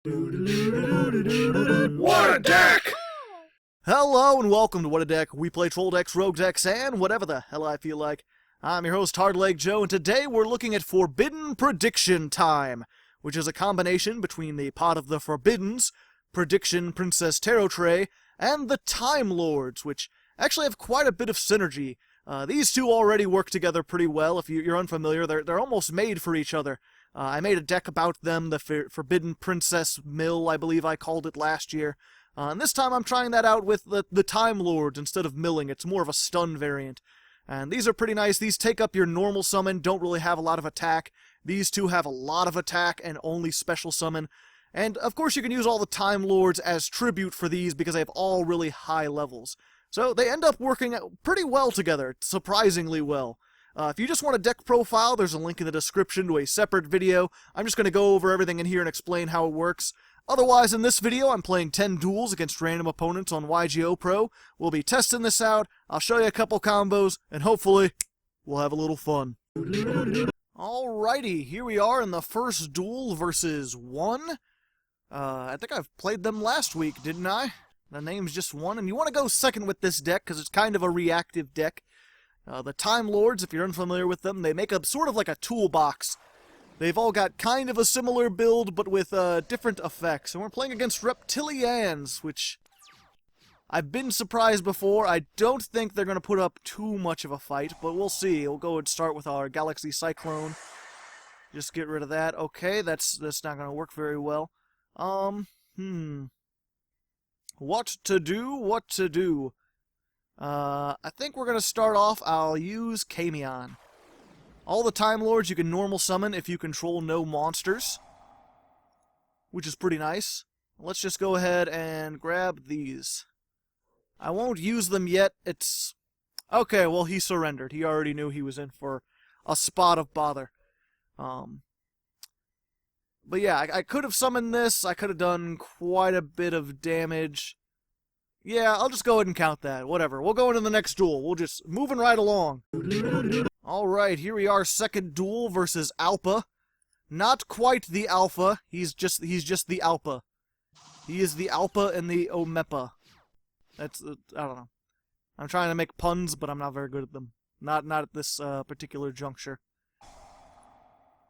What a deck! Hello and welcome to What a Deck. We play troll decks, rogue decks, and whatever the hell I feel like. I'm your host, Hardleg Joe, and today we're looking at Forbidden Prediction Time, which is a combination between the Pot of the Forbiddens, Prediction Princess Tarotrei, and the Timelords, which actually have quite a bit of synergy. These two already work together pretty well. If you're unfamiliar, they're almost made for each other. I made a deck about them, the Forbidden Princess Mill, I believe I called it last year. And this time I'm trying that out with the Time Lords instead of milling. It's more of a stun variant. And these are pretty nice. These take up your normal summon, don't really have a lot of attack. These two have a lot of attack and only special summon. And of course you can use all the Time Lords as tribute for these because they have all really high levels. So they end up working pretty well together, surprisingly well. If you just want a deck profile, there's a link in the description to a separate video. I'm just going to go over everything in here and explain how it works. Otherwise, in this video, I'm playing 10 duels against random opponents on YGOPro. We'll be testing this out, I'll show you a couple combos, and hopefully, we'll have a little fun. Alrighty, here we are in the first duel versus one. I think I've played them last week, didn't I? The name's just one, and you want to go second with this deck, because it's kind of a reactive deck. The Time Lords, if you're unfamiliar with them, they make up sort of like a toolbox. They've all got kind of a similar build, but with different effects. And we're playing against Reptilians, which I've been surprised before. I don't think they're going to put up too much of a fight, but we'll see. We'll go and start with our Galaxy Cyclone. Just get rid of that. Okay, that's not going to work very well. What to do? I think we're going to start off, I'll use Camion. All the Time Lords you can normal summon if you control no monsters, which is pretty nice. Let's just go ahead and grab these. I won't use them yet. It's... Okay, well, he surrendered. He already knew he was in for a spot of bother. But yeah, I could have summoned this. I could have done quite a bit of damage. Yeah, I'll just go ahead and count that. Whatever. We'll go into the next duel. We'll just... Moving right along. Alright, here we are, second duel versus Alpha. Not quite the Alpha. He's just the Alpha. He is the Alpha and the Omepa. That's... I don't know. I'm trying to make puns, but I'm not very good at them. Not at this particular juncture.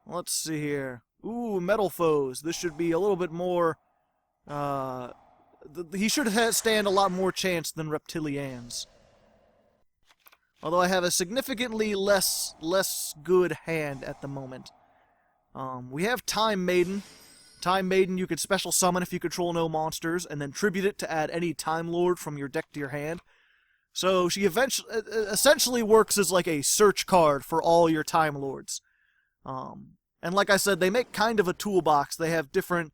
Let's see here. Ooh, Metal Foes. This should be a little bit more... he should stand a lot more chance than Reptilians. Although I have a significantly less good hand at the moment. We have Time Maiden. Time Maiden you could special summon if you control no monsters, and then tribute it to add any Time Lord from your deck to your hand. So she essentially works as like a search card for all your Time Lords. And like I said, they make kind of a toolbox. They have different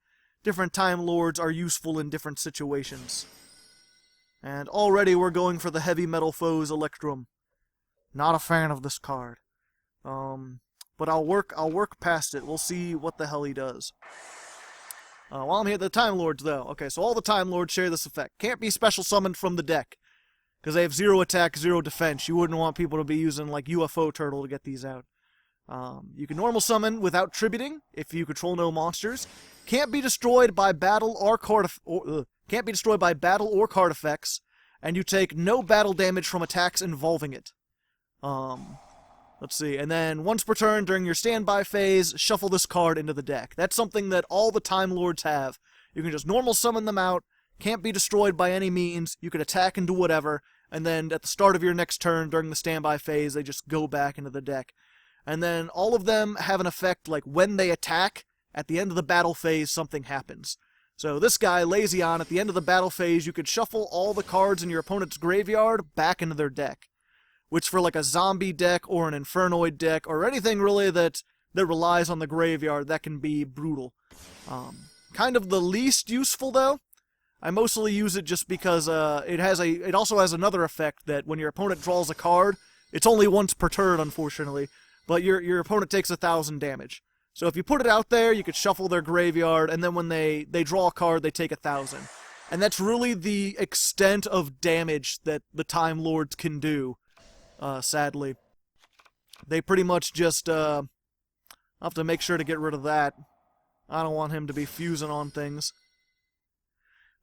Time Lords are useful in different situations. And already we're going for the Heavy Metal Foes Electrum. Not a fan of this card. But I'll work past it. We'll see what the hell he does. While I'm here, the Time Lords, though. Okay, so all the Time Lords share this effect. Can't be special summoned from the deck, because they have 0 attack, 0 defense. You wouldn't want people to be using, like, UFO Turtle to get these out. You can normal summon without tributing, if you control no monsters. Can't be destroyed by battle or card effects, and you take no battle damage from attacks involving it. Let's see, and then once per turn during your standby phase, shuffle this card into the deck. That's something that all the Time Lords have. You can just normal summon them out, can't be destroyed by any means, you can attack and do whatever, and then at the start of your next turn during the standby phase, they just go back into the deck. And then all of them have an effect like when they attack, at the end of the battle phase, something happens. So this guy, Lazion, at the end of the battle phase, you could shuffle all the cards in your opponent's graveyard back into their deck. Which for like a zombie deck or an infernoid deck or anything really that relies on the graveyard, that can be brutal. Kind of the least useful though. I mostly use it just because it also has another effect that when your opponent draws a card, it's only once per turn unfortunately, but your opponent takes 1,000 damage. So if you put it out there, you could shuffle their graveyard, and then when they draw a card, they take 1,000. And that's really the extent of damage that the Time Lords can do. Sadly. They pretty much just, I'll have to make sure to get rid of that. I don't want him to be fusing on things.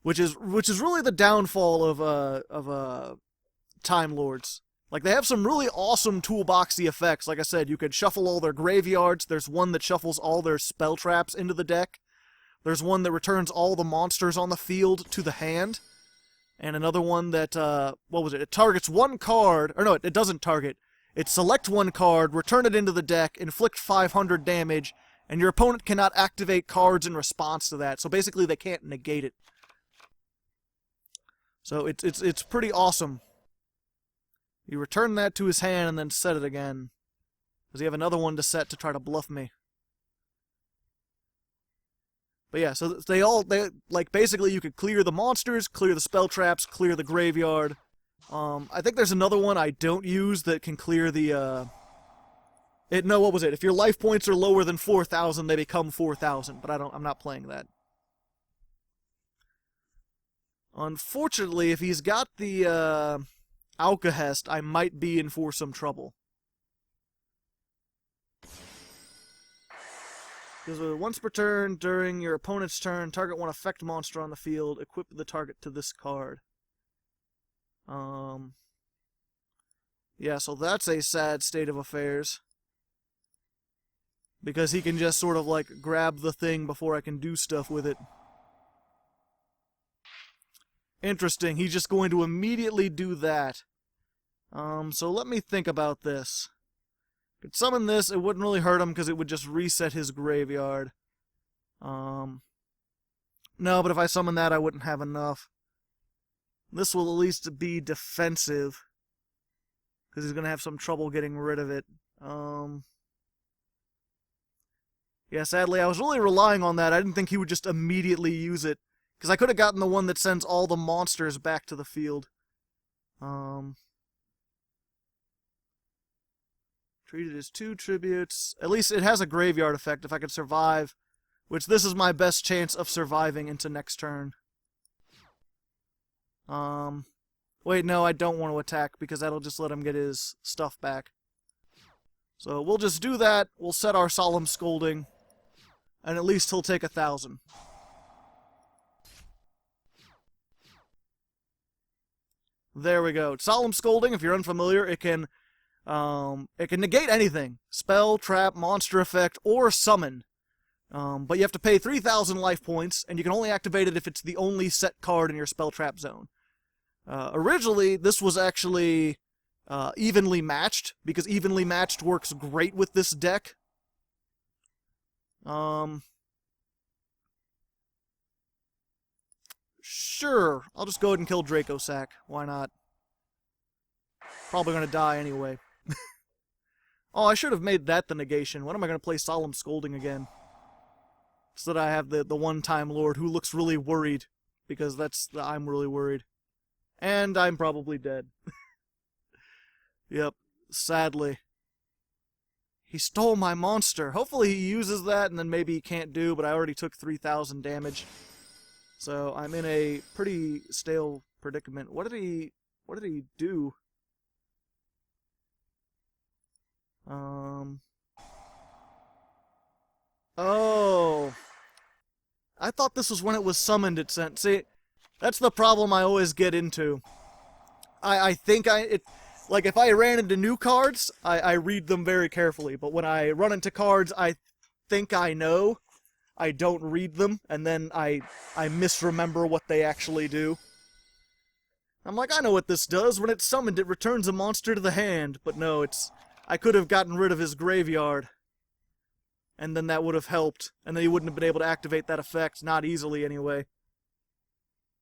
Which is really the downfall of Timelords. Like, they have some really awesome toolboxy effects. Like I said, you could shuffle all their graveyards. There's one that shuffles all their spell traps into the deck. There's one that returns all the monsters on the field to the hand. And another one that, what was it? It targets one card. Or no, it doesn't target. It selects one card, return it into the deck, inflict 500 damage, and your opponent cannot activate cards in response to that. So basically, they can't negate it. So it's pretty awesome. You return that to his hand and then set it again. Does he have another one to set to try to bluff me? But yeah, so they like, basically you could clear the monsters, clear the spell traps, clear the graveyard. I think there's another one I don't use that can clear the, no, what was it? If your life points are lower than 4,000, they become 4,000, but I'm not playing that. Unfortunately, if he's got the, Alcahest, I might be in for some trouble. Because once per turn, during your opponent's turn, target one effect monster on the field, equip the target to this card. Yeah, so that's a sad state of affairs. Because he can just sort of, like, grab the thing before I can do stuff with it. Interesting, he's just going to immediately do that. So let me think about this. Could summon this, it wouldn't really hurt him because it would just reset his graveyard. No, but if I summon that, I wouldn't have enough. This will at least be defensive, because he's going to have some trouble getting rid of it. Yeah, sadly, I was really relying on that. I didn't think he would just immediately use it, because I could have gotten the one that sends all the monsters back to the field. Treated as 2 tributes. At least it has a graveyard effect if I could survive, which this is my best chance of surviving into next turn. Wait, no, I don't want to attack because that'll just let him get his stuff back. So we'll just do that. We'll set our Solemn Scolding, and at least he'll take 1,000. There we go. Solemn Scolding, if you're unfamiliar, it can negate anything. Spell, trap, monster effect, or summon. But you have to pay 3,000 life points, and you can only activate it if it's the only set card in your spell trap zone. Originally, this was actually evenly matched, because evenly matched works great with this deck. Sure, I'll just go ahead and kill Dracosack. Why not? Probably gonna die anyway. Oh, I should have made that the negation. When am I gonna play Solemn Scolding again? So that I have the one Time Lord who looks really worried, because I'm really worried. And I'm probably dead. Yep, sadly. He stole my monster. Hopefully he uses that and then maybe he can't do, but I already took 3,000 damage. So I'm in a pretty stale predicament. What did he do? Oh. I thought this was when it was summoned it sent. See, that's the problem I always get into. I think like, if I ran into new cards, I read them very carefully, but when I run into cards I think I know, I don't read them, and then I misremember what they actually do. I'm like, I know what this does. When it's summoned, it returns a monster to the hand. But no, I could have gotten rid of his graveyard. And then that would have helped. And then he wouldn't have been able to activate that effect. Not easily, anyway.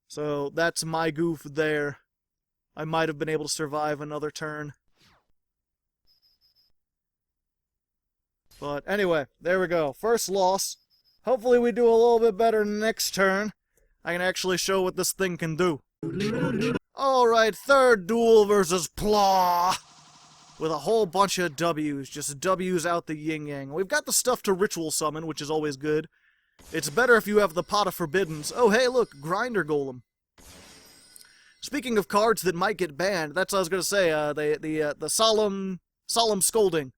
So, that's my goof there. I might have been able to survive another turn. But anyway, there we go. First loss. Hopefully we do a little bit better next turn. I can actually show what this thing can do. Alright, third duel versus Plaw. With a whole bunch of W's. Just W's out the yin-yang. We've got the stuff to ritual summon, which is always good. It's better if you have the Pot of Forbiddens. Oh, hey, look, Grinder Golem. Speaking of cards that might get banned, that's what I was going to say, the Solemn Scolding.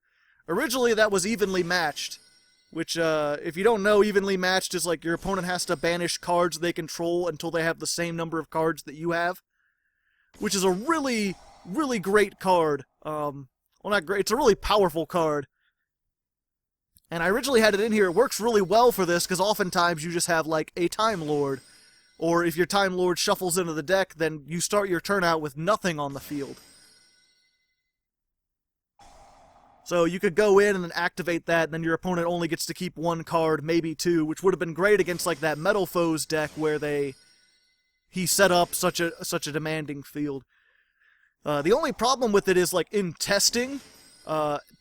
Originally, that was evenly matched. which, if you don't know, evenly matched is like your opponent has to banish cards they control until they have the same number of cards that you have, which is a really, really great card. Well, not great, it's a really powerful card. And I originally had it in here. It works really well for this, because oftentimes you just have, like, a Time Lord. Or if your Time Lord shuffles into the deck, then you start your turn out with nothing on the field. So you could go in and then activate that, and then your opponent only gets to keep one card, maybe two, which would have been great against, like, that Metal Foes deck where he set up such a demanding field. The only problem with it is, like, in testing,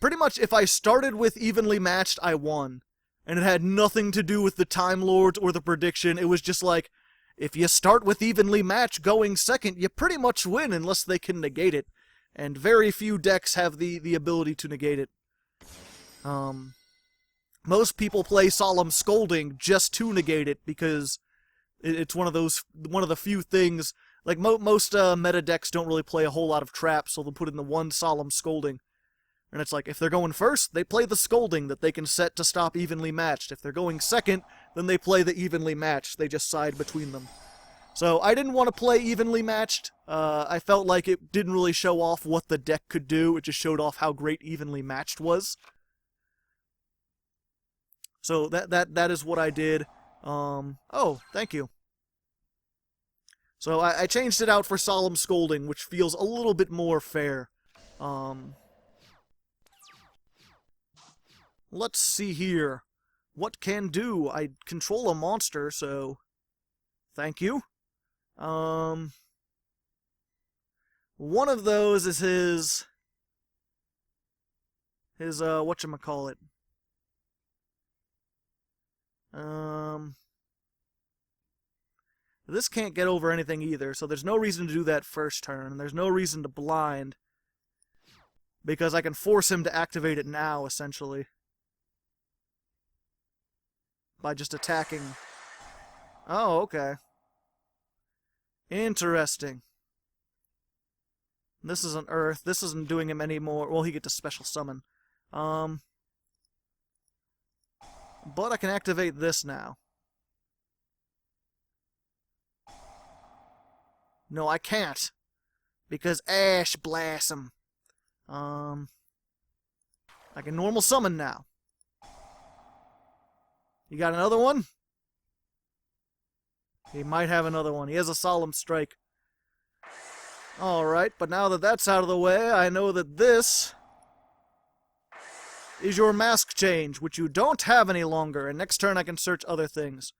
pretty much if I started with evenly matched, I won. And it had nothing to do with the Time Lords or the prediction. It was just like, if you start with evenly matched going second, you pretty much win unless they can negate it. And very few decks have the ability to negate it. Most people play Solemn Scolding just to negate it, because it's one of the few things, like most meta decks don't really play a whole lot of traps, so they'll put in the one Solemn Scolding. And it's like, if they're going first, they play the Scolding that they can set to stop evenly matched. If they're going second, then they play the evenly matched. They just side between them. So I didn't want to play evenly matched. I felt like it didn't really show off what the deck could do. It just showed off how great evenly matched was. So that is what I did. Oh, thank you. So I changed it out for Solemn Scolding, which feels a little bit more fair. Let's see here. What can do? I control a monster, so thank you. One of those is his whatchamacallit. This can't get over anything either, so there's no reason to do that first turn, and there's no reason to blind, because I can force him to activate it now, essentially, by just attacking. Oh, okay. Interesting. This is an Earth. This isn't doing him any more. Well, he gets a special summon. But I can activate this now. No, I can't. Because Ash Blossom. I can normal summon now. You got another one? He might have another one. He has a Solemn Strike. Alright, but now that that's out of the way, I know that this is your mask change, which you don't have any longer, and next turn I can search other things.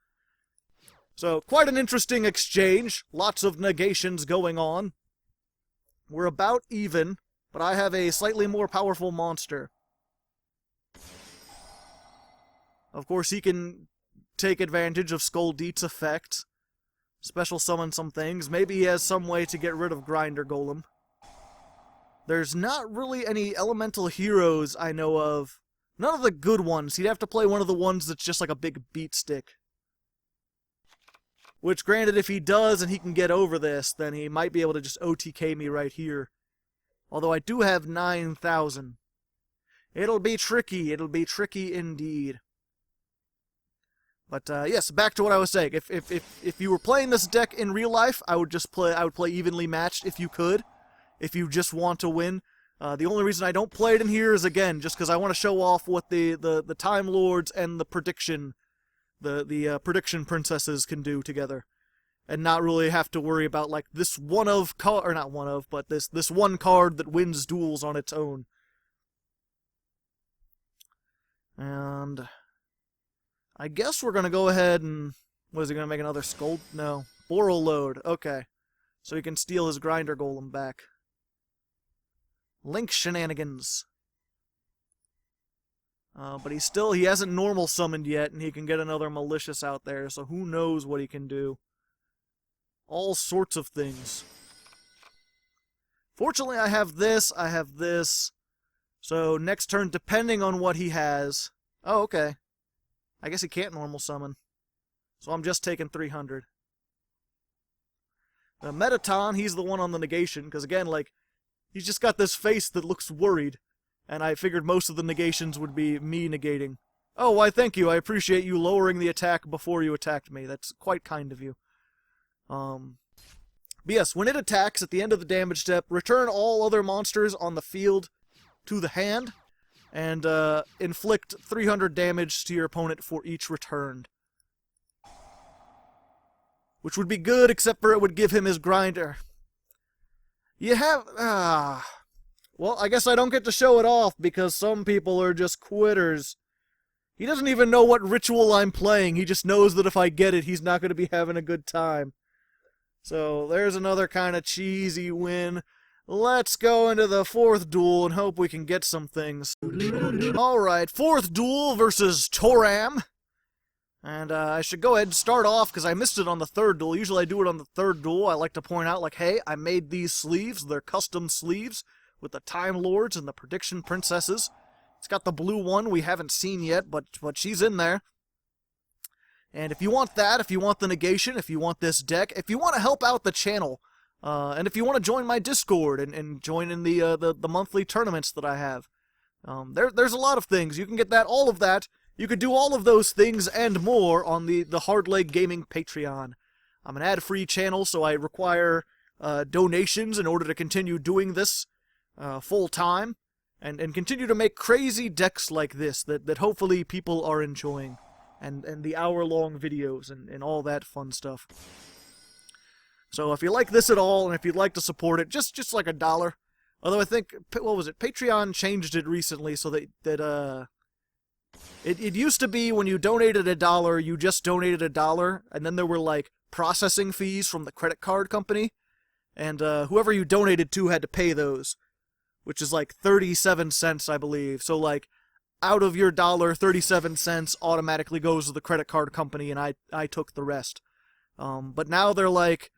So, quite an interesting exchange. Lots of negations going on. We're about even, but I have a slightly more powerful monster. Of course, he can take advantage of Skoldeet's effect. Special summon some things. Maybe he has some way to get rid of Grinder Golem. There's not really any elemental heroes I know of. None of the good ones. He'd have to play one of the ones that's just like a big beat stick. Which, granted, if he does and he can get over this, then he might be able to just OTK me right here. Although I do have 9,000. It'll be tricky. It'll be tricky indeed. But yes, back to what I was saying. If you were playing this deck in real life, I would play evenly matched if you could. If you just want to win. The only reason I don't play it in here is, again, just because I want to show off what the Time Lords and the prediction prediction princesses can do together, and not really have to worry about like this this one card that wins duels on its own. And I guess we're gonna go ahead and what is he gonna make another Scold? No, Boral Load. Okay, so he can steal his Grinder Golem back. Link shenanigans. But he hasn't normal summoned yet, and he can get another Malicious out there, so who knows what he can do. All sorts of things. Fortunately, I have this, so next turn, depending on what he has... Oh, okay. I guess he can't normal summon. So I'm just taking 300. The Metaton, he's the one on the negation, because again, like, he's just got this face that looks worried. And I figured most of the negations would be me negating. Oh, why thank you. I appreciate you lowering the attack before you attacked me. That's quite kind of you. But yes, when it attacks at the end of the damage step, return all other monsters on the field to the hand, and inflict 300 damage to your opponent for each returned. Which would be good, except for it would give him his grinder. You have... well, I guess I don't get to show it off, because some people are just quitters. He doesn't even know what ritual I'm playing, he just knows that if I get it, he's not going to be having a good time. So, there's another kind of cheesy win. Let's go into the fourth duel and hope we can get some things. Alright, fourth duel versus Toram. And I should go ahead and start off, because I missed it on the third duel. Usually I do it on the third duel. I like to point out, like, hey, I made these sleeves. They're custom sleeves with the Timelords and the Prediction Princesses. It's got the blue one we haven't seen yet, but she's in there. And if you want that, if you want the negation, if you want this deck, if you want to help out the channel, and if you want to join my Discord and join in the monthly tournaments that I have, there's a lot of things. You can get that, all of that. You could do all of those things and more on the Hardleg Gaming Patreon. I'm an ad-free channel, so I require donations in order to continue doing this full-time, and continue to make crazy decks like this that hopefully people are enjoying. And the hour-long videos and all that fun stuff. So if you like this at all, and if you'd like to support it, just like $1. Although I think, what was it, Patreon changed it recently so that it used to be when you donated $1, you just donated $1, and then there were like processing fees from the credit card company, and whoever you donated to had to pay those, which is like 37 cents, I believe. So like, out of your $1, 37 cents automatically goes to the credit card company, and I took the rest. But now they're like,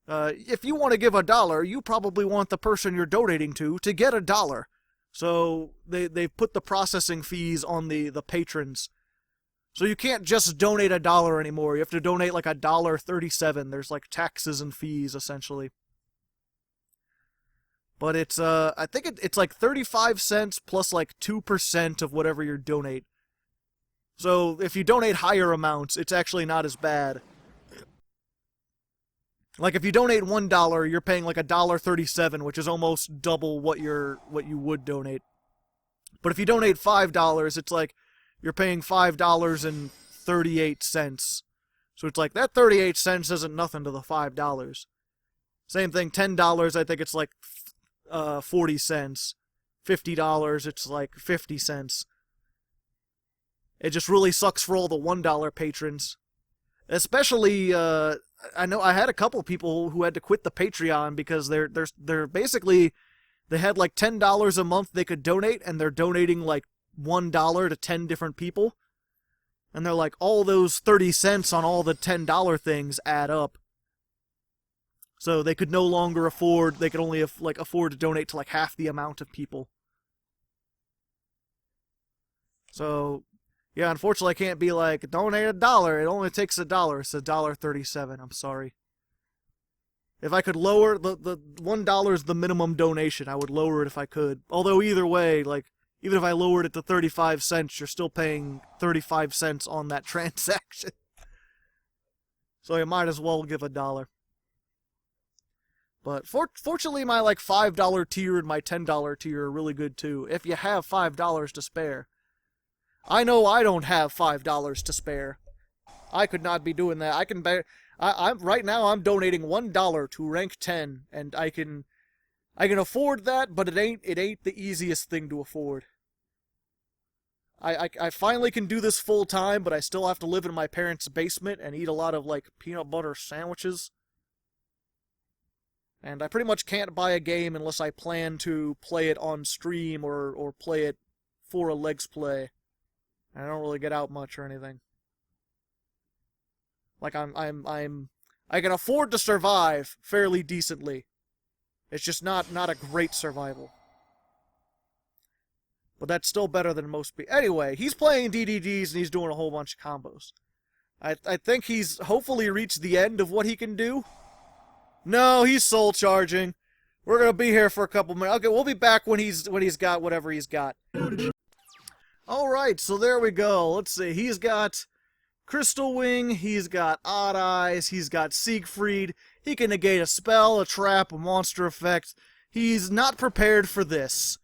if you want to give $1, you probably want the person you're donating to get $1. So they've put the processing fees on the patrons. So you can't just donate $1 anymore. You have to donate like $1.37. There's like taxes and fees, essentially. But it's, I think it's like 35 cents plus like 2% of whatever you donate. So if you donate higher amounts, it's actually not as bad. Like if you donate $1, you're paying like $1.37, which is almost double what you would donate. But if you donate $5, it's like you're paying $5.38. So it's like that 38 cents isn't nothing to the $5. Same thing, $10, I think it's like 40 cents. $50, it's like 50 cents. It just really sucks for all the $1 patrons. Especially, I know I had a couple people who had to quit the Patreon because they're basically, they had like $10 a month they could donate, and they're donating like $1 to 10 different people. And they're like, all those 30 cents on all the $10 things add up. So they could no longer afford, they could only afford to donate to like half the amount of people. So, yeah, unfortunately I can't be like, donate $1, it only takes $1, it's $1.37, I'm sorry. If I could lower, the $1 is the minimum donation, I would lower it if I could. Although either way, like, even if I lowered it to 35 cents, you're still paying 35 cents on that transaction. So you might as well give $1. But fortunately, my like $5 tier and my $10 tier are really good too, if you have $5 to spare. I know I don't have $5 to spare. I could not be doing that. I'm right now I'm donating $1 to rank 10, and I can afford that, but it ain't the easiest thing to afford. I finally can do this full time, but I still have to live in my parents' basement and eat a lot of like peanut butter sandwiches. And I pretty much can't buy a game unless I plan to play it on stream or play it for a Legs Play. I don't really get out much or anything. Like I can afford to survive fairly decently. It's just not a great survival. But that's still better than most people. Anyway, he's playing DDDs and he's doing a whole bunch of combos. I think he's hopefully reached the end of what he can do. No, he's soul charging. We're gonna be here for a couple minutes. Okay, we'll be back when he's got whatever he's got. Alright, so there we go. Let's see. He's got Crystal Wing, he's got Odd Eyes, he's got Siegfried. He can negate a spell, a trap, a monster effect. He's not prepared for this.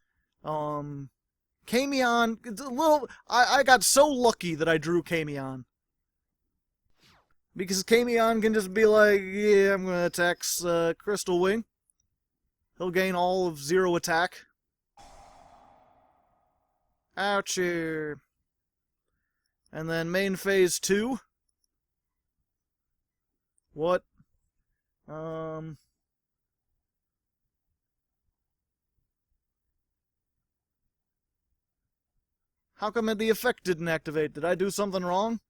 Camion, it's a little... I got so lucky that I drew Camion. Because Camion can just be like, yeah, I'm gonna attack Crystal Wing. He'll gain all of 0 attack. Ouchie. And then main phase 2. What? How come the effect didn't activate? Did I do something wrong?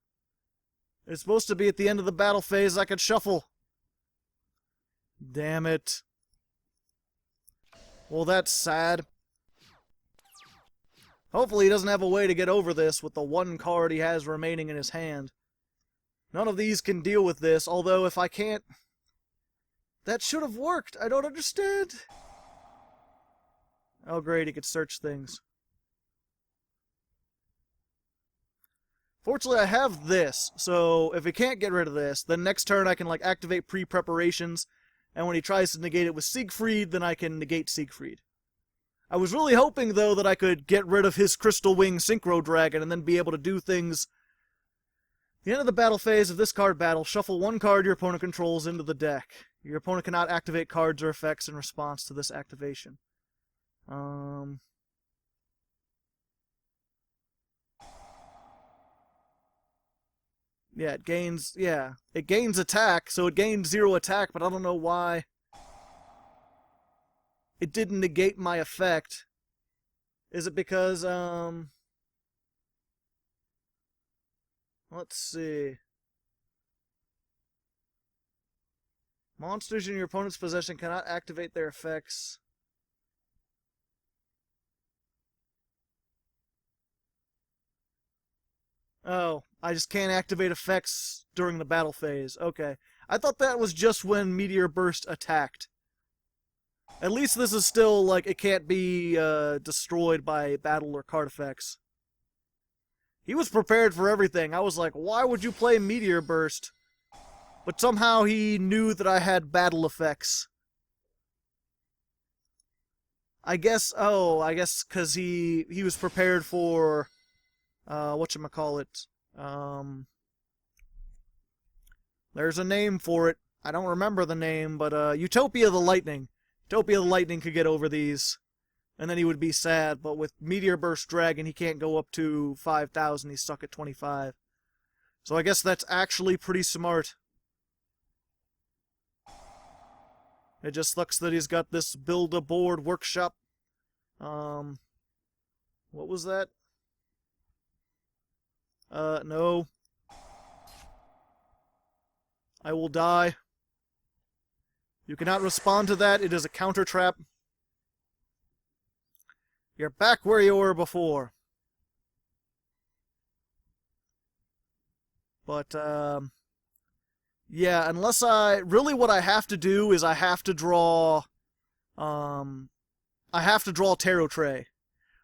It's supposed to be at the end of the battle phase I could shuffle. Damn it. Well, that's sad. Hopefully he doesn't have a way to get over this with the 1 card he has remaining in his hand. None of these can deal with this, although if I can't... That should have worked! I don't understand! Oh great, he could search things. Fortunately, I have this, so if he can't get rid of this, then next turn I can like activate pre-preparations, and when he tries to negate it with Siegfried, then I can negate Siegfried. I was really hoping, though, that I could get rid of his Crystal Wing Synchro Dragon and then be able to do things. At the end of the battle phase of this card battle, shuffle 1 card your opponent controls into the deck. Your opponent cannot activate cards or effects in response to this activation. Yeah, it gains attack, so it gains 0 attack, but I don't know why it didn't negate my effect. Is it because, let's see. Monsters in your opponent's possession cannot activate their effects. Oh, I just can't activate effects during the battle phase. Okay. I thought that was just when Meteor Burst attacked. At least this is still, like, it can't be destroyed by battle or card effects. He was prepared for everything. I was like, why would you play Meteor Burst? But somehow he knew that I had battle effects. I guess because he was prepared for, whatchamacallit. There's a name for it. I don't remember the name, but Utopia the Lightning. Utopia the Lightning could get over these, and then he would be sad, but with Meteor Burst Dragon, he can't go up to 5,000, he's stuck at 25. So I guess that's actually pretty smart. It just sucks that he's got this Build-A-Board workshop. What was that? No. I will die. You cannot respond to that. It is a counter trap. You're back where you were before. But, yeah, unless really what I have to do is I have to draw Tarotrei.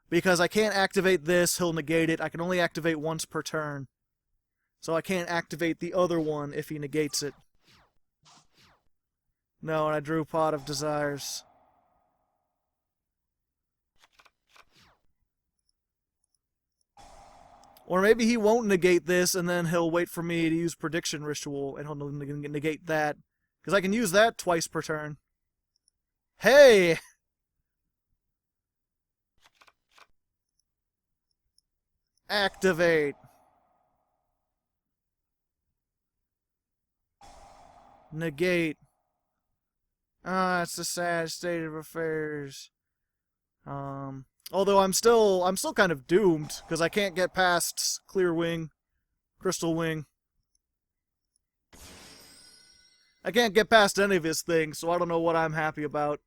Because I can't activate this, he'll negate it. I can only activate once per turn. So I can't activate the other one if he negates it. No, and I drew Pot of Desires. Or maybe he won't negate this, and then he'll wait for me to use Prediction Ritual, and he'll negate that. Because I can use that twice per turn. Hey! Activate! Negate. Ah, it's a sad state of affairs. Although I'm still kind of doomed, because I can't get past Clear Wing, Crystal Wing. I can't get past any of his things, so I don't know what I'm happy about.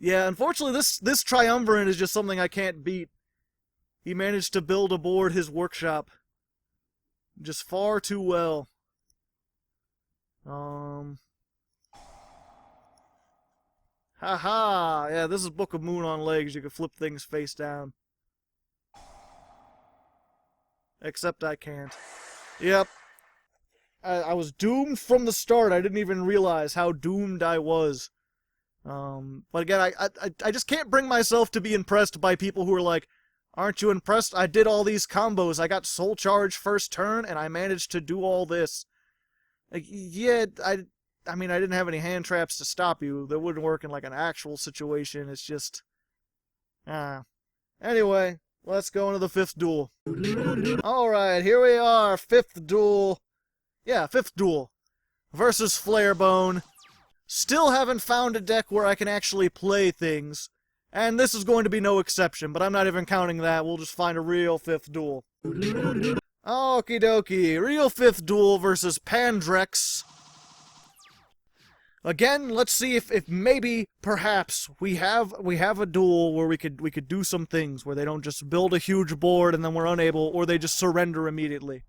Yeah, unfortunately, this Triumvirate is just something I can't beat. He managed to build aboard his workshop just far too well. Haha! Yeah, this is Book of Moon on legs. You can flip things face down. Except I can't. Yep. I was doomed from the start. I didn't even realize how doomed I was. But again, I just can't bring myself to be impressed by people who are like, aren't you impressed? I did all these combos. I got Soul Charge first turn, and I managed to do all this. Like, yeah, I mean, I didn't have any hand traps to stop you. That wouldn't work in, like, an actual situation. It's just... Anyway, let's go into the 5th duel. Alright, here we are. 5th duel. Yeah, 5th duel. Versus Flarebone. Still haven't found a deck where I can actually play things. And this is going to be no exception, but I'm not even counting that. We'll just find a real 5th duel. Okie dokie. Real 5th duel versus Pandrex. Again, let's see if maybe, perhaps, we have a duel where we could do some things, where they don't just build a huge board and then we're unable, or they just surrender immediately.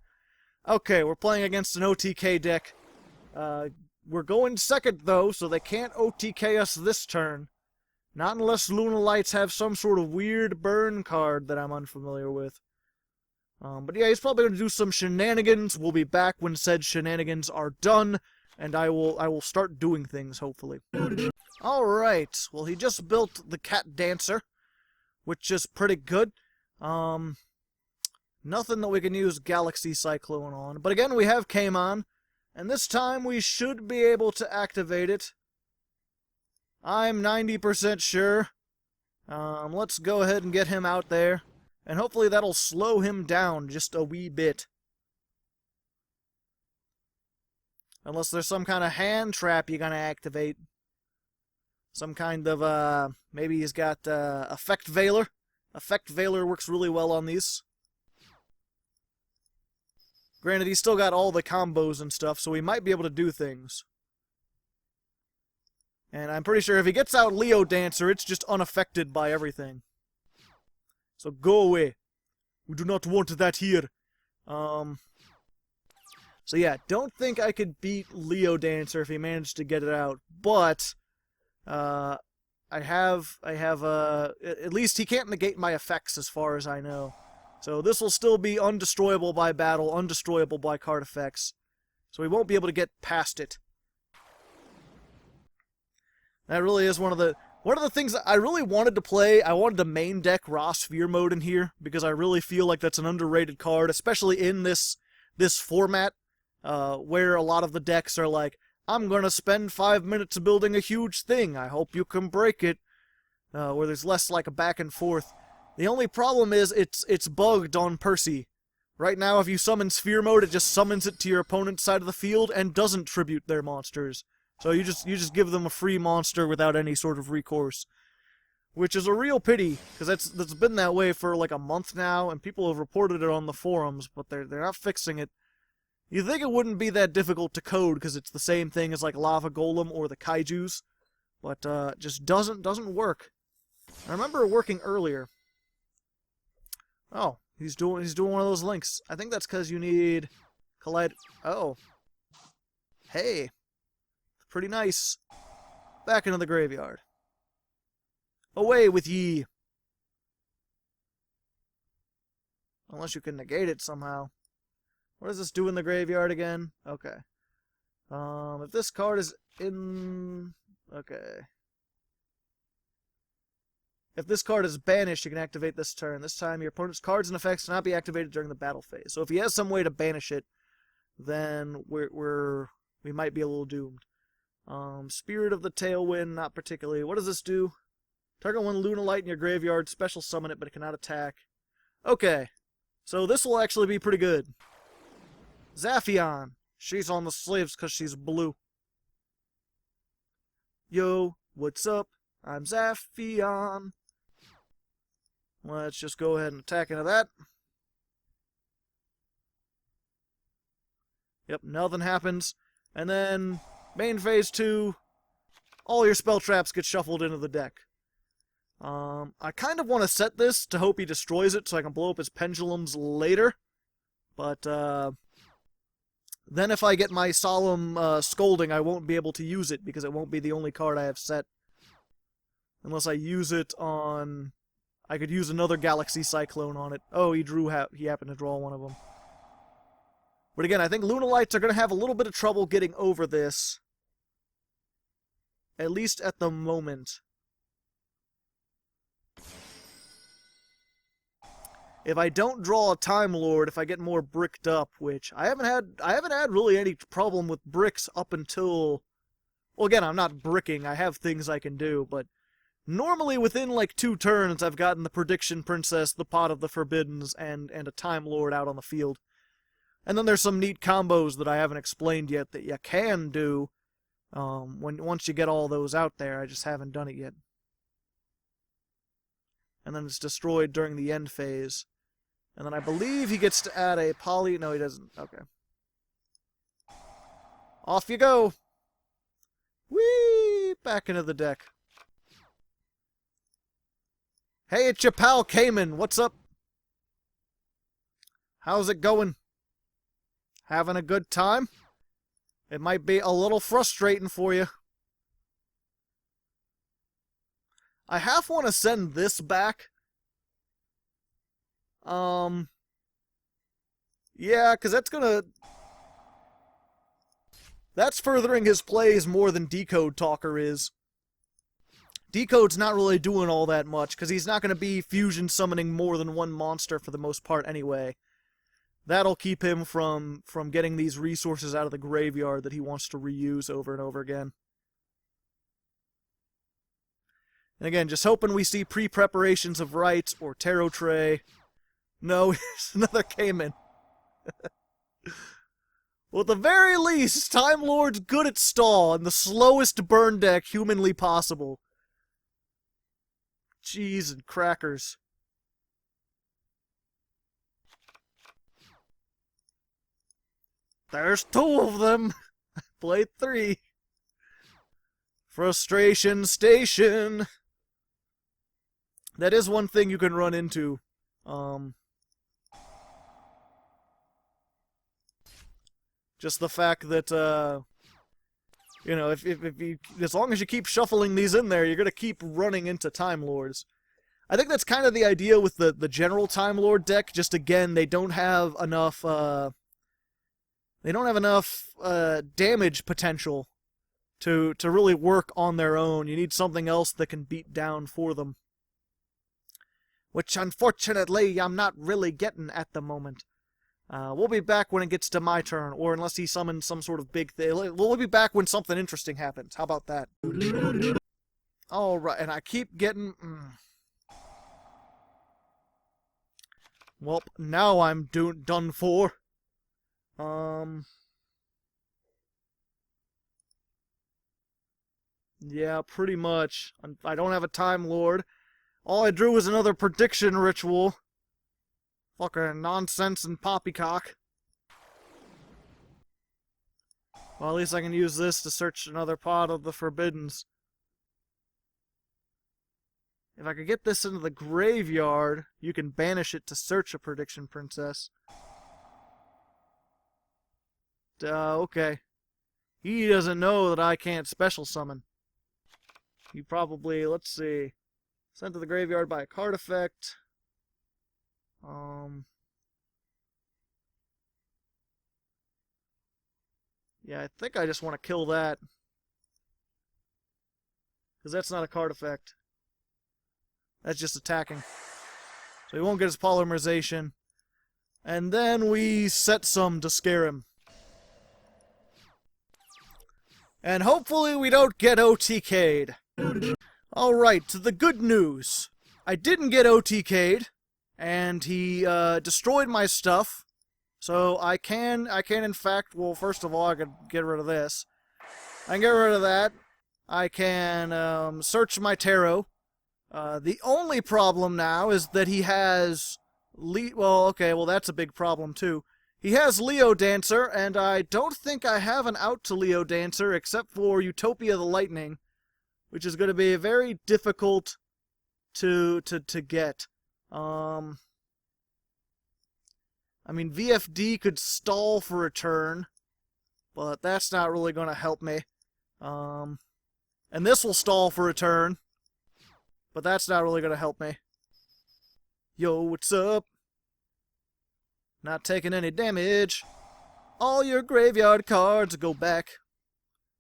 Okay, we're playing against an OTK deck. We're going second, though, so they can't OTK us this turn. Not unless Lunalights have some sort of weird burn card that I'm unfamiliar with. But yeah, he's probably going to do some shenanigans. We'll be back when said shenanigans are done, and I will start doing things, hopefully. Alright, well, he just built the Cat Dancer, which is pretty good. Nothing that we can use Galaxy Cyclone on. But again, we have Kaimon, and this time we should be able to activate it. I'm 90% sure. Let's go ahead and get him out there. And hopefully that'll slow him down just a wee bit. Unless there's some kind of hand trap you're gonna activate. Some kind of, maybe he's got, Effect Veiler. Effect Veiler works really well on these. Granted, he's still got all the combos and stuff, so he might be able to do things. And I'm pretty sure if he gets out Leo Dancer, it's just unaffected by everything. So go away. We do not want that here. So yeah, don't think I could beat Leo Dancer if he managed to get it out. But, I have, at least he can't negate my effects as far as I know. So this will still be undestroyable by battle, undestroyable by card effects. So we won't be able to get past it. That really is one of the things that I really wanted to play. I wanted to main deck Raw Sphere mode in here, because I really feel like that's an underrated card, especially in this format, where a lot of the decks are like, I'm gonna spend 5 minutes building a huge thing, I hope you can break it, where there's less like a back and forth. The only problem is it's bugged on Percy. Right now, if you summon Sphere mode, it just summons it to your opponent's side of the field and doesn't tribute their monsters. So you just give them a free monster without any sort of recourse. Which is a real pity, because that's been that way for like a month now, and people have reported it on the forums, but they're not fixing it. You'd think it wouldn't be that difficult to code, because it's the same thing as like Lava Golem or the Kaijus, but just doesn't work. I remember it working earlier. Oh, he's doing one of those links. I think that's because you need Collide. Oh, hey, pretty nice. Back into the graveyard. Away with ye. Unless you can negate it somehow. What does this do in the graveyard again? Okay. If this card is in... Okay. If this card is banished, you can activate this turn. This time, your opponent's cards and effects cannot be activated during the battle phase. So if he has some way to banish it, then we might be a little doomed. Spirit of the Tailwind, not particularly. What does this do? Target one Lunalight in your graveyard, special summon it, but it cannot attack. Okay. So this will actually be pretty good. Zaphion. She's on the slaves because she's blue. Yo, what's up? I'm Zaphion. Let's just go ahead and attack into that. Yep, nothing happens. And then, main phase 2, all your spell traps get shuffled into the deck. I kind of want to set this to hope he destroys it so I can blow up his pendulums later. But, then if I get my Solemn Scolding, I won't be able to use it because it won't be the only card I have set. Unless I use it on I could use another Galaxy Cyclone on it. Oh, he happened to draw one of them. But again, I think Lunalights are going to have a little bit of trouble getting over this. At least at the moment. If I don't draw a Time Lord, if I get more bricked up, which I haven't had really any problem with bricks up until, well, again, I'm not bricking, I have things I can do, but normally within like 2 turns I've gotten the Prediction Princess, the Pot of the Forbiddens, and a Time Lord out on the field. And then there's some neat combos that I haven't explained yet that you can do once you get all those out there. I just haven't done it yet. And then it's destroyed during the end phase. And then I believe he gets to add a poly... No, he doesn't. Okay. Off you go! Whee! Back into the deck. Hey, it's your pal Cayman. What's up? How's it going? Having a good time? It might be a little frustrating for you. I half want to send this back. Yeah, because that's furthering his plays more than Decode Talker is. Decode's not really doing all that much, because he's not going to be fusion summoning more than one monster for the most part anyway. That'll keep him from getting these resources out of the graveyard that he wants to reuse over and over again. And again, just hoping we see pre-preparations of rites or Tarotrei. No, it's another Cayman. Well, at the very least, Time Lord's good at stall and the slowest burn deck humanly possible. Cheese and crackers. There's 2 of them. Played 3. Frustration Station. That is one thing you can run into. Just the fact that, you know, if you, as long as you keep shuffling these in there, you're going to keep running into Time Lords. I think that's kind of the idea with the general Time Lord deck. Just again, they don't have enough, damage potential to really work on their own. You need something else that can beat down for them. Which, unfortunately, I'm not really getting at the moment. We'll be back when it gets to my turn, or unless he summons some sort of big thing. We'll be back when something interesting happens. How about that? Alright, and I keep getting... Well, now I'm done for. Yeah, pretty much. I don't have a Time Lord. All I drew was another prediction ritual. Fucking nonsense and poppycock. Well, at least I can use this to search another pot of the Forbiddens. If I could get this into the graveyard, you can banish it to search a Prediction Princess. Okay. He doesn't know that I can't special summon. He probably, let's see, sent to the graveyard by a card effect. Yeah, I think I just want to kill that. Because that's not a card effect. That's just attacking. So he won't get his polymerization. And then we set some to scare him. And hopefully we don't get OTK'd. Alright, the good news. I didn't get OTK'd. And he destroyed my stuff. So I can in fact, well, first of all, I could get rid of this. I can get rid of that. I can search my tarot. The only problem now is that he has... well, okay, well, that's a big problem, too. He has Leo Dancer, and I don't think I have an out to Leo Dancer except for Utopia the Lightning, which is going to be very difficult to get. I mean, VFD could stall for a turn, but that's not really going to help me. And this will stall for a turn, but that's not really going to help me. Yo, what's up? Not taking any damage. All your graveyard cards go back.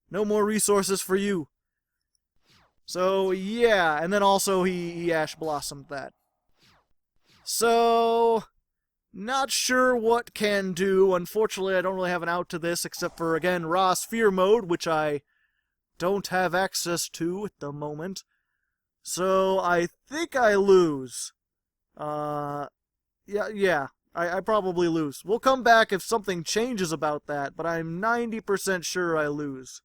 No more resources for you. So, yeah, and then also he Ash Blossomed that. So, not sure what can do. Unfortunately, I don't really have an out to this, except for, again, Raw Sphere Mode, which I don't have access to at the moment. So, I think I lose. Yeah, I probably lose. We'll come back if something changes about that, but I'm 90% sure I lose.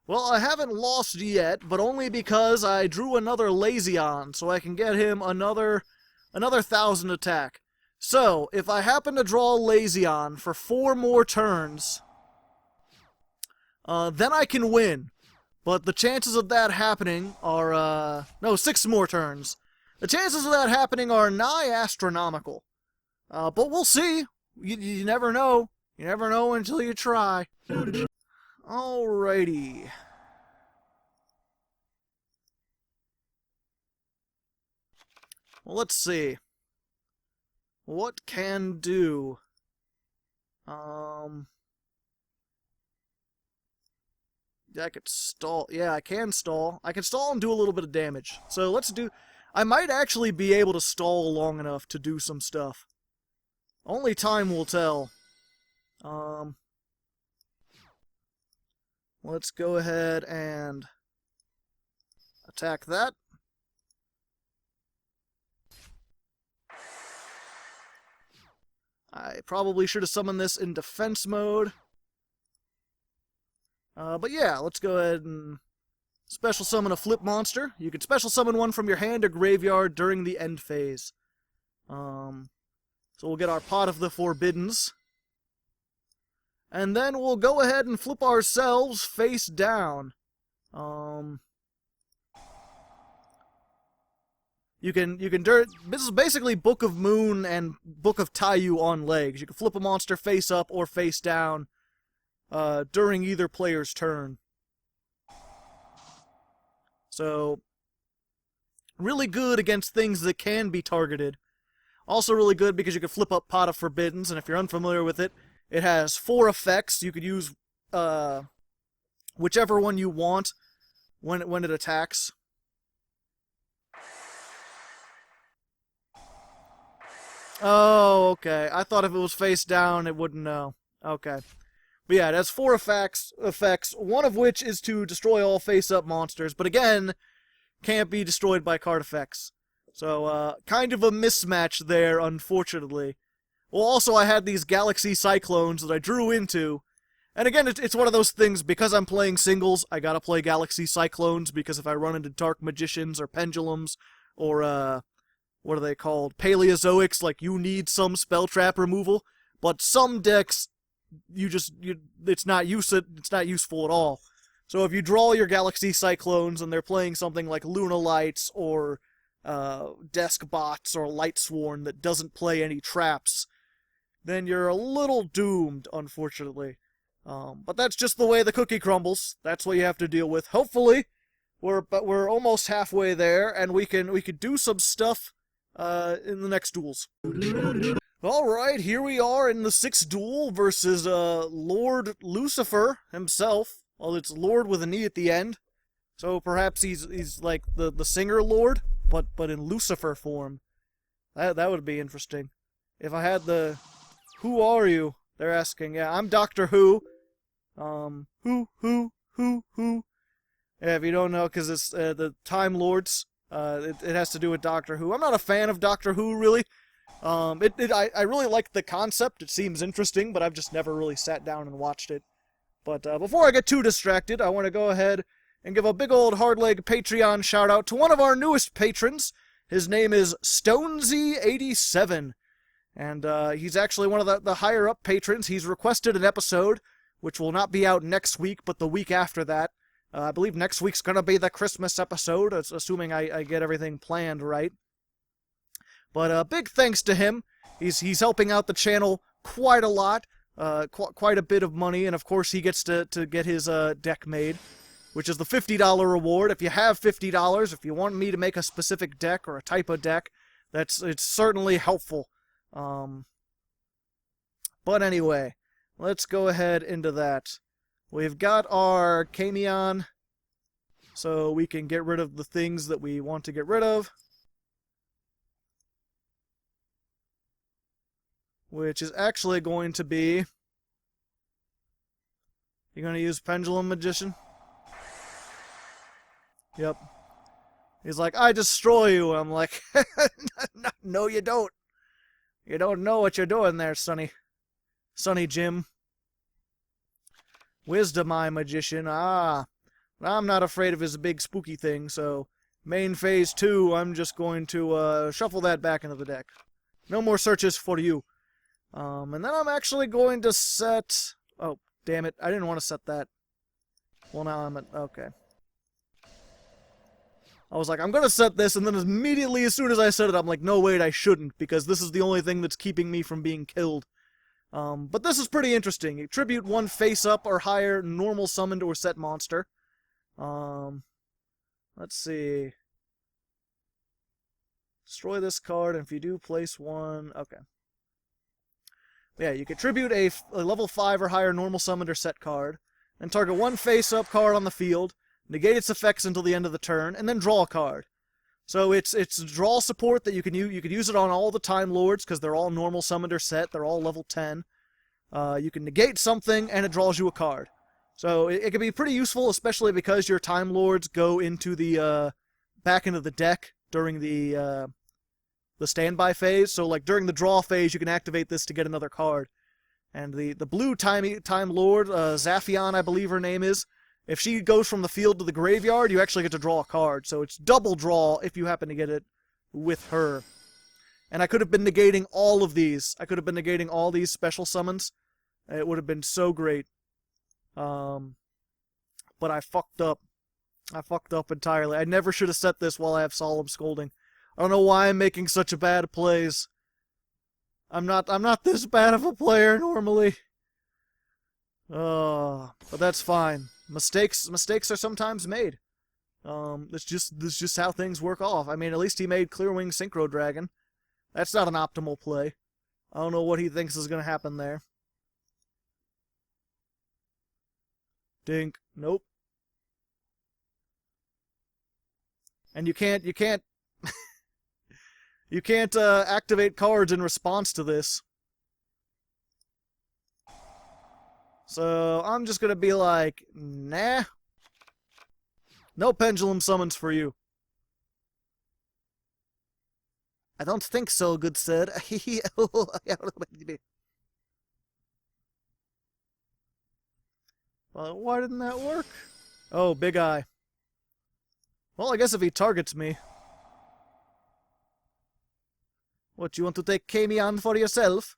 Well, I haven't lost yet, but only because I drew another Lazion, so I can get him another 1,000 attack. So, if I happen to draw Lazion for 4 more turns, then I can win. But the chances of that happening are, no, 6 more turns. The chances of that happening are nigh astronomical. But we'll see. You never know. You never know until you try. Alrighty. Well, let's see. What can do? Yeah, I could stall. Yeah, I can stall. I can stall and do a little bit of damage. So let's do... I might actually be able to stall long enough to do some stuff. Only time will tell. Let's go ahead and attack that. I probably should have summoned this in defense mode. But yeah, let's go ahead and special summon a flip monster. You can special summon one from your hand or graveyard during the end phase. So we'll get our Pot of the Forbiddens. And then we'll go ahead and flip ourselves face down. This is basically Book of Moon and Book of Taiyu on legs. You can flip a monster face up or face down during either player's turn. So, really good against things that can be targeted. Also really good because you can flip up Pot of Forbiddens, and if you're unfamiliar with it, it has 4 effects. You could use whichever one you want when it attacks. Oh, okay. I thought if it was face down, it wouldn't know. Okay. But yeah, it has 4 effects, one of which is to destroy all face-up monsters, but again, can't be destroyed by card effects. So, kind of a mismatch there, unfortunately. Well, also, I had these Galaxy Cyclones that I drew into, and again, it's one of those things, because I'm playing singles, I gotta play Galaxy Cyclones, because if I run into Dark Magicians, or Pendulums, or, what are they called? Paleozoics, like, you need some spell trap removal, but some decks, it's not useful at all. So if you draw your Galaxy Cyclones and they're playing something like Lunalights or Desk Bots or Lightsworn that doesn't play any traps, then you're a little doomed, unfortunately. But that's just the way the cookie crumbles. That's what you have to deal with. Hopefully, we're almost halfway there, and we could do some stuff in the next duels. Alright, here we are in the 6th duel versus Lord Lucifer himself. Well, it's Lord with an E at the end. So perhaps he's like the singer Lord, but in Lucifer form. That would be interesting. If I had the... Who are you? They're asking. Yeah, I'm Doctor Who. Who? Yeah, if you don't know, because it's the Timelords. It has to do with Doctor Who. I'm not a fan of Doctor Who, really. I really like the concept. It seems interesting, but I've just never really sat down and watched it. But before I get too distracted, I want to go ahead and give a big old Hardleg Patreon shout-out to one of our newest patrons. His name is Stonesy87. And he's actually one of the higher-up patrons. He's requested an episode, which will not be out next week, but the week after that. I believe next week's going to be the Christmas episode, assuming I get everything planned right. But big thanks to him. He's helping out the channel quite a lot, quite a bit of money, and of course he gets to get his deck made, which is the $50 reward. If you have $50, if you want me to make a specific deck or a type of deck, It's certainly helpful. But anyway, let's go ahead into that. We've got our Camion, so we can get rid of the things that we want to get rid of. Which is actually going to be... You're going to use Pendulum Magician? Yep. He's like, I destroy you. I'm like, no you don't. You don't know what you're doing there, Sonny. Sonny Jim. Wisdom Eye Magician. Ah. I'm not afraid of his big spooky thing, so... Main phase 2, I'm just going to shuffle that back into the deck. No more searches for you. And then I'm actually going to set... Oh, damn it. I didn't want to set that. Well, now I'm at... Okay. I was like, I'm going to set this, and then immediately as soon as I said it, I'm like, no, wait, I shouldn't, because this is the only thing that's keeping me from being killed. But this is pretty interesting. You tribute one face-up or higher normal summoned or set monster. Let's see. Destroy this card, and if you do, place one... Okay. Yeah, you can tribute a level 5 or higher normal summoned or set card, and target one face-up card on the field, negate its effects until the end of the turn, and then draw a card. So it's draw support that you can use. You can use it on all the Time Lords, because they're all normal summoned or set. They're all level 10. You can negate something, and it draws you a card. So it can be pretty useful, especially because your Time Lords go into the back into the deck during the standby phase. So like during the draw phase, you can activate this to get another card. And the blue Time Lord, Zaphion, I believe her name is, if she goes from the field to the graveyard, you actually get to draw a card. So it's double draw if you happen to get it with her. And I could have been negating all of these. I could have been negating all these special summons. It would have been so great. But I fucked up. I fucked up entirely. I never should have set this while I have Solemn Scolding. I don't know why I'm making such bad plays. I'm not this bad of a player normally. But that's fine. Mistakes are sometimes made. That's just how things work off. I mean, at least he made Clearwing Synchro Dragon. That's not an optimal play. I don't know what he thinks is going to happen there. Dink. Nope. And you can't you can't activate cards in response to this. So I'm just gonna be like, nah. No pendulum summons for you. I don't think so, good sir. Well, why didn't that work? Oh, Big Eye. Well, I guess if he targets me... What, you want to take Camion for yourself?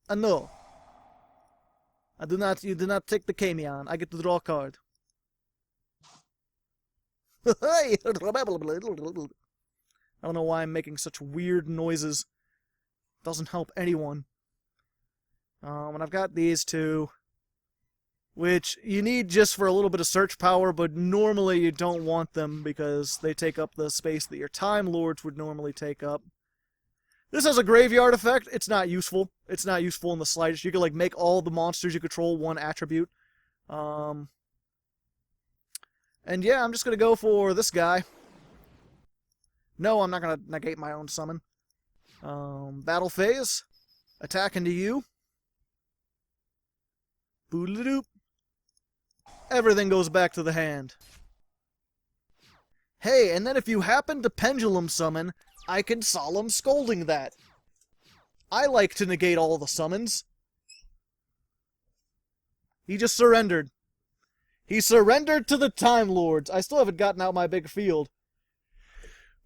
No. You do not take the Camion. I get to draw a card. I don't know why I'm making such weird noises. Doesn't help anyone. And I've got these two, which you need just for a little bit of search power, but normally you don't want them because they take up the space that your Time Lords would normally take up. This has a graveyard effect. It's not useful. It's not useful in the slightest. You can like make all the monsters you control one attribute. And yeah, I'm just gonna go for this guy. No, I'm not gonna negate my own summon. Battle phase. Attack into you. Boodle-doop. Everything goes back to the hand. Hey, and then if you happen to pendulum summon, I can Solemn Scolding that. I like to negate all the summons. He just surrendered. He surrendered to the Time Lords. I still haven't gotten out my big field.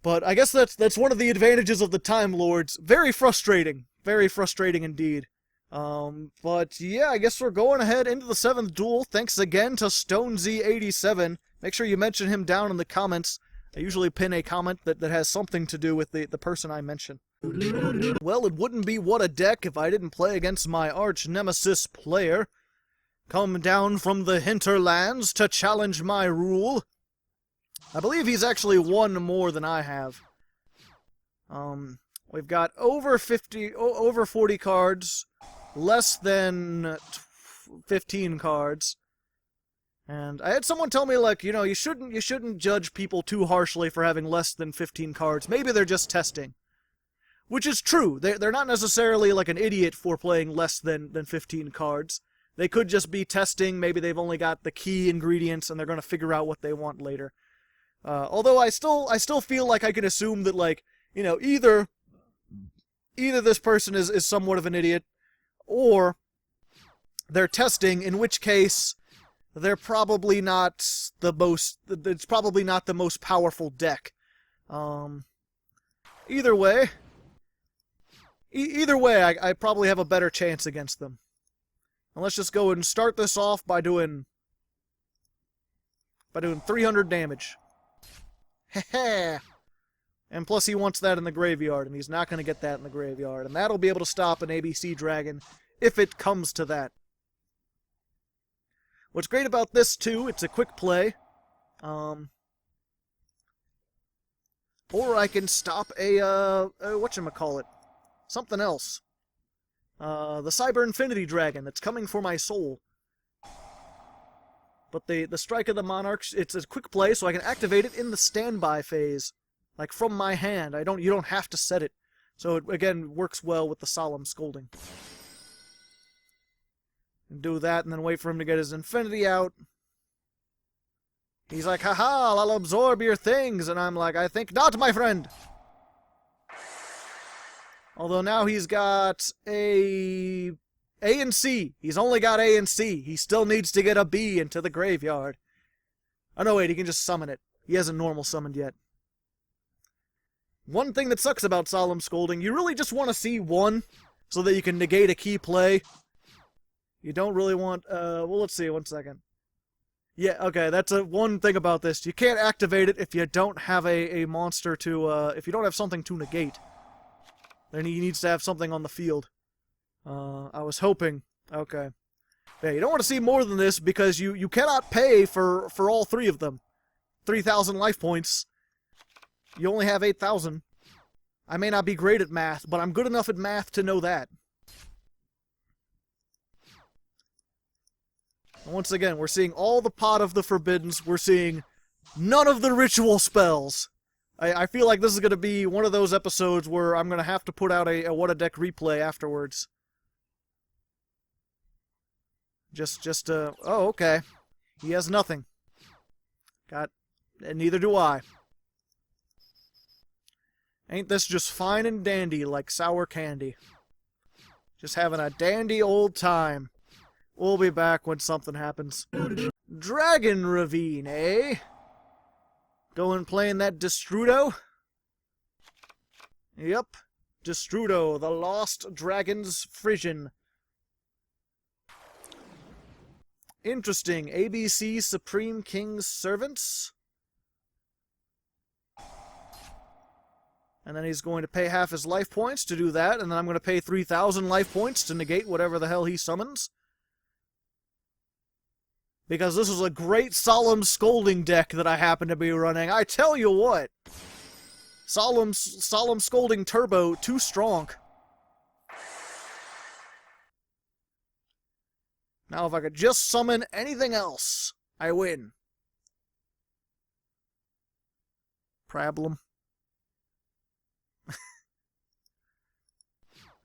But I guess that's one of the advantages of the Time Lords. Very frustrating. Very frustrating indeed. But yeah, I guess we're going ahead into the 7th duel. Thanks again to StoneZ87. Make sure you mention him down in the comments. I usually pin a comment that has something to do with the person I mention. Well, it wouldn't be What a Deck if I didn't play against my arch-nemesis player. Come down from the hinterlands to challenge my rule. I believe he's actually won more than I have. We've got over 40 cards, less than 15 cards. And I had someone tell me, like, you know, you shouldn't judge people too harshly for having less than 15 cards. Maybe they're just testing. Which is true. They're not necessarily like an idiot for playing less than 15 cards. They could just be testing. Maybe they've only got the key ingredients and they're going to figure out what they want later. Although I still feel like I can assume that, like, you know, either this person is somewhat of an idiot, or they're testing, in which case they're probably not the most, it's probably not the most powerful deck. Either way, I probably have a better chance against them. And let's just go and start this off by doing 300 damage. Heh. And plus he wants that in the graveyard, and he's not going to get that in the graveyard. And that'll be able to stop an ABC dragon, if it comes to that. What's great about this, too, it's a quick play. Or I can stop a whatchamacallit? Something else. The Cyber Infinity Dragon that's coming for my soul. But the Strike of the Monarchs, it's a quick play, so I can activate it in the standby phase. Like, from my hand. You don't have to set it. So it, again, works well with the Solemn Scolding. And do that, and then wait for him to get his Infinity out. He's like, haha, I'll absorb your things. And I'm like, I think not, my friend. Although now he's got A and C. He's only got A and C. He still needs to get a B into the graveyard. Oh, no, wait, he can just summon it. He hasn't normal summoned yet. One thing that sucks about Solemn Scolding, you really just want to see one so that you can negate a key play. You don't really want, well, let's see, 1 second. Yeah, okay, that's one thing about this. You can't activate it if you don't have a monster to, if you don't have something to negate. Then he needs to have something on the field. I was hoping, okay. Yeah, you don't want to see more than this because you cannot pay for all three of them. 3,000 life points. You only have 8,000. I may not be great at math, but I'm good enough at math to know that. And once again, we're seeing all the Pot of the Forbiddens. We're seeing none of the ritual spells. I feel like this is going to be one of those episodes where I'm going to have to put out a What a Deck replay afterwards. Oh, okay. He has nothing. And neither do I. Ain't this just fine and dandy like sour candy? Just having a dandy old time. We'll be back when something happens. Dragon Ravine, eh? Going playing that Destrudo? Yep. Destrudo, the Lost Dragon's Frisian. Interesting. ABC Supreme King's Servants. And then he's going to pay half his life points to do that, and then I'm going to pay 3,000 life points to negate whatever the hell he summons. Because this is a great Solemn Scolding deck that I happen to be running. I tell you what. Solemn Scolding Turbo, too strong. Now if I could just summon anything else, I win. Problem.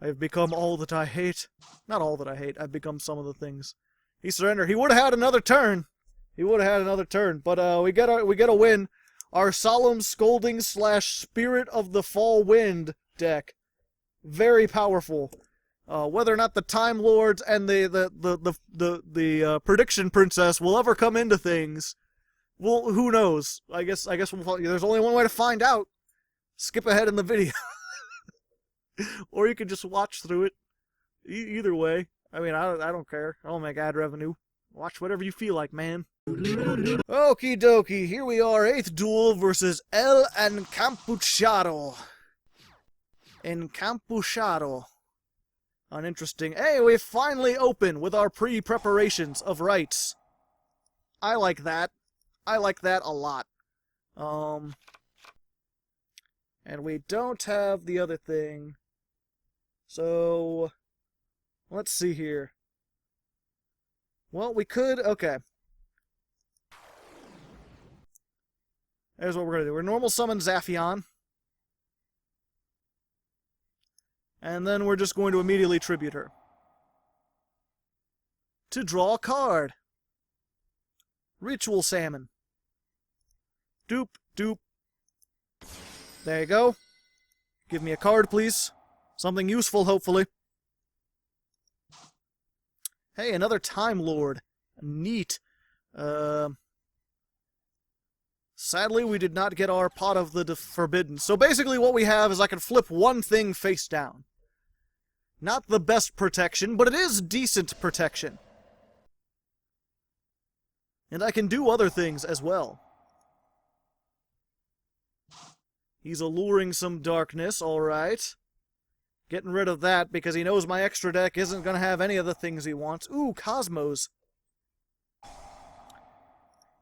I've become all that I hate. Not all that I hate, I've become some of the things. He surrendered. He would have had another turn. But we get a win. Our Solemn Scolding / Spirit of the Fall Wind deck. Very powerful. Whether or not the Time Lords and the Prediction Princess will ever come into things, well, who knows? I guess we'll. There's only one way to find out. Skip ahead in the video, or you can just watch through it. Either way. I mean, I don't care. I don't make ad revenue. Watch whatever you feel like, man. Okie dokie, here we are, 8th duel versus El Encampuchado. Encampuchado. Uninteresting. Hey, we finally open with our pre-preparations of rights. I like that. I like that a lot. And we don't have the other thing. So, let's see here. Well, we could... Okay. There's what we're going to do. We're normal summon Zaphion. And then we're just going to immediately tribute her. To draw a card. Ritual Salmon. Doop, doop. There you go. Give me a card, please. Something useful, hopefully. Hey, another Time Lord. Neat. Sadly, we did not get our Pot of the Forbidden. So basically what we have is I can flip one thing face down. Not the best protection, but it is decent protection. And I can do other things as well. He's alluring some darkness, alright. Getting rid of that because he knows my extra deck isn't going to have any of the things he wants. Ooh, Cosmos.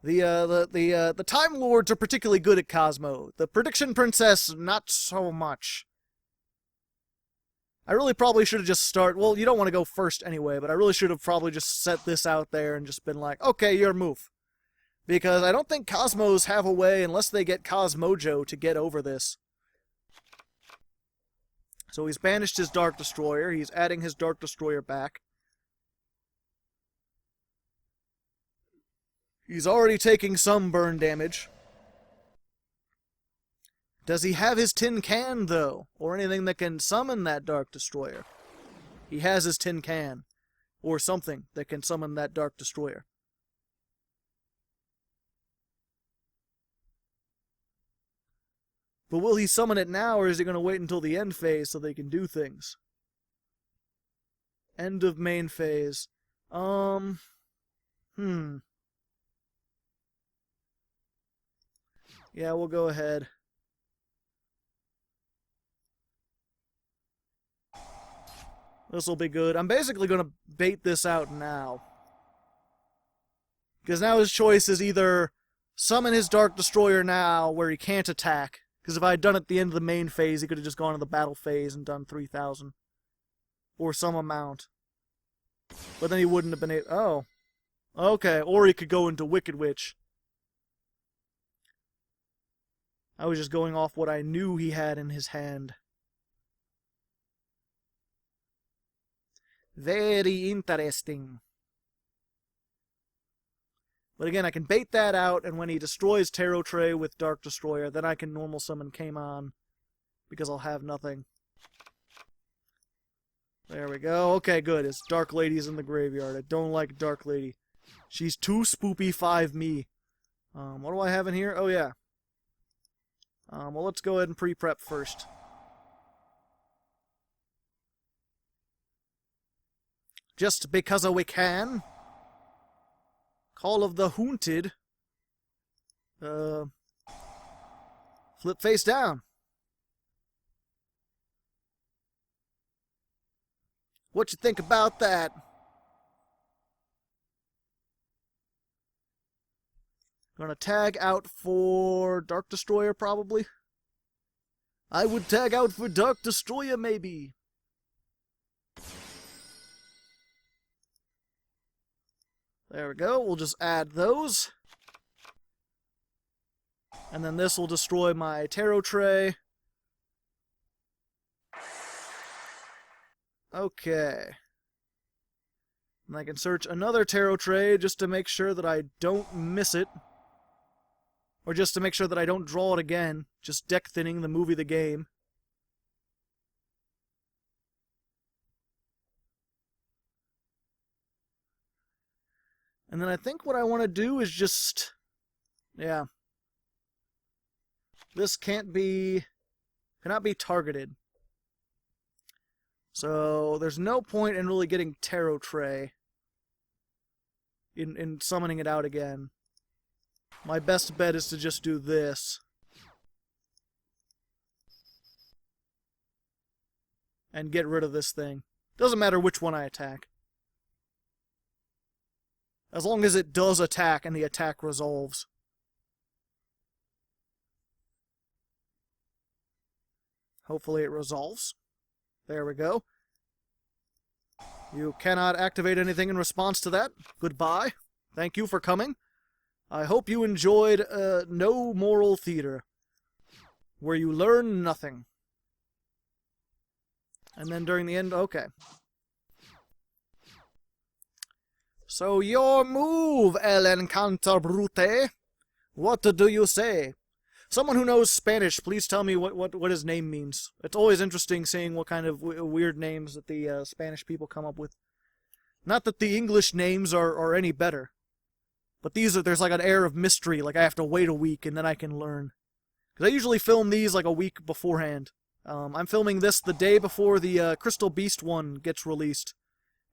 The Time Lords are particularly good at Cosmo. The Prediction Princess, not so much. I really probably should have just well, you don't want to go first anyway, but I really should have probably just set this out there and just been like, okay, your move. Because I don't think Cosmos have a way, unless they get Cosmojo, to get over this. So he's banished his Dark Destroyer. He's adding his Dark Destroyer back. He's already taking some burn damage. Does he have his tin can, though? Or anything that can summon that Dark Destroyer? He has his tin can. Or something that can summon that Dark Destroyer. But will he summon it now, or is he going to wait until the end phase so they can do things? End of main phase. Yeah, we'll go ahead. This'll be good. I'm basically going to bait this out now. Because now his choice is either summon his Dark Destroyer now, where he can't attack. Because if I had done it at the end of the main phase, he could have just gone to the battle phase and done 3,000. Or some amount. But then he wouldn't have been able... Oh. Okay, or he could go into Wicked Witch. I was just going off what I knew he had in his hand. Very interesting. But again, I can bait that out, and when he destroys Tarotrei with Dark Destroyer, then I can normal summon Kaimon, because I'll have nothing. There we go. Okay, good. It's Dark Lady's in the graveyard. I don't like Dark Lady. She's too spoopy 5 me. What do I have in here? Oh, yeah. Well, let's go ahead and pre-prep first. Just because we can. Call of the Haunted. Flip face down. What you think about that? Gonna tag out for Dark Destroyer, probably. I would tag out for Dark Destroyer, maybe. There we go. We'll just add those. And then this will destroy my Tarotrei. Okay. And I can search another Tarotrei just to make sure that I don't miss it. Or just to make sure that I don't draw it again. Just deck thinning the movie the game. And then I think what I want to do is just... Yeah. This cannot be targeted. So there's no point in really getting Tarotrei in summoning it out again. My best bet is to just do this. And get rid of this thing. Doesn't matter which one I attack. As long as it does attack and the attack resolves. Hopefully it resolves. There we go. You cannot activate anything in response to that. Goodbye. Thank you for coming. I hope you enjoyed No Moral Theater, where you learn nothing. And then during the end, okay. So your move, El Encanto Brute. What do you say? Someone who knows Spanish, please tell me what his name means. It's always interesting seeing what kind of weird names that the Spanish people come up with. Not that the English names are any better, but there's like an air of mystery, like I have to wait a week and then I can learn. Because I usually film these like a week beforehand. I'm filming this the day before the Crystal Beast one gets released,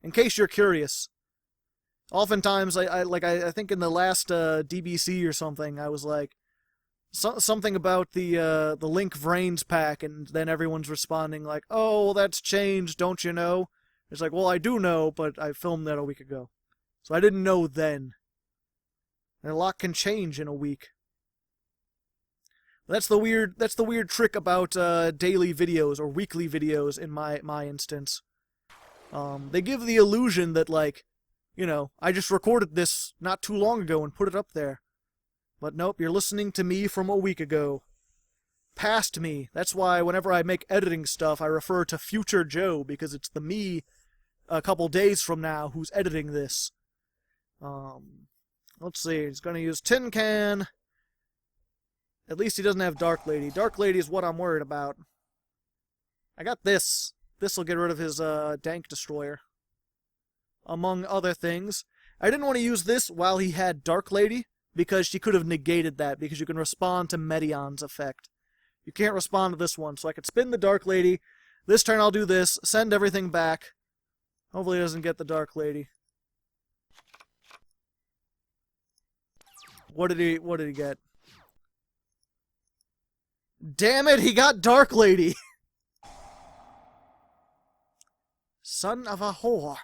in case you're curious. Oftentimes, I think in the last DBC or something, I was like, something about the Link Vrains pack, and then everyone's responding like, oh, well, that's changed, don't you know? It's like, well, I do know, but I filmed that a week ago. So I didn't know then. And a lot can change in a week. That's the weird trick about daily videos, or weekly videos in my instance. They give the illusion that, like, you know, I just recorded this not too long ago and put it up there. But nope, you're listening to me from a week ago. Past me. That's why whenever I make editing stuff, I refer to Future Joe, because it's the me a couple days from now who's editing this. Let's see, he's gonna use Tin Can. At least he doesn't have Dark Lady. Dark Lady is what I'm worried about. I got this. This'll get rid of his Dank Destroyer. Among other things. I didn't want to use this while he had Dark Lady, because she could have negated that, because you can respond to Medion's effect. You can't respond to this one, so I could spin the Dark Lady. This turn I'll do this, send everything back. Hopefully he doesn't get the Dark Lady. What did he get? Damn it, he got Dark Lady! Son of a whore.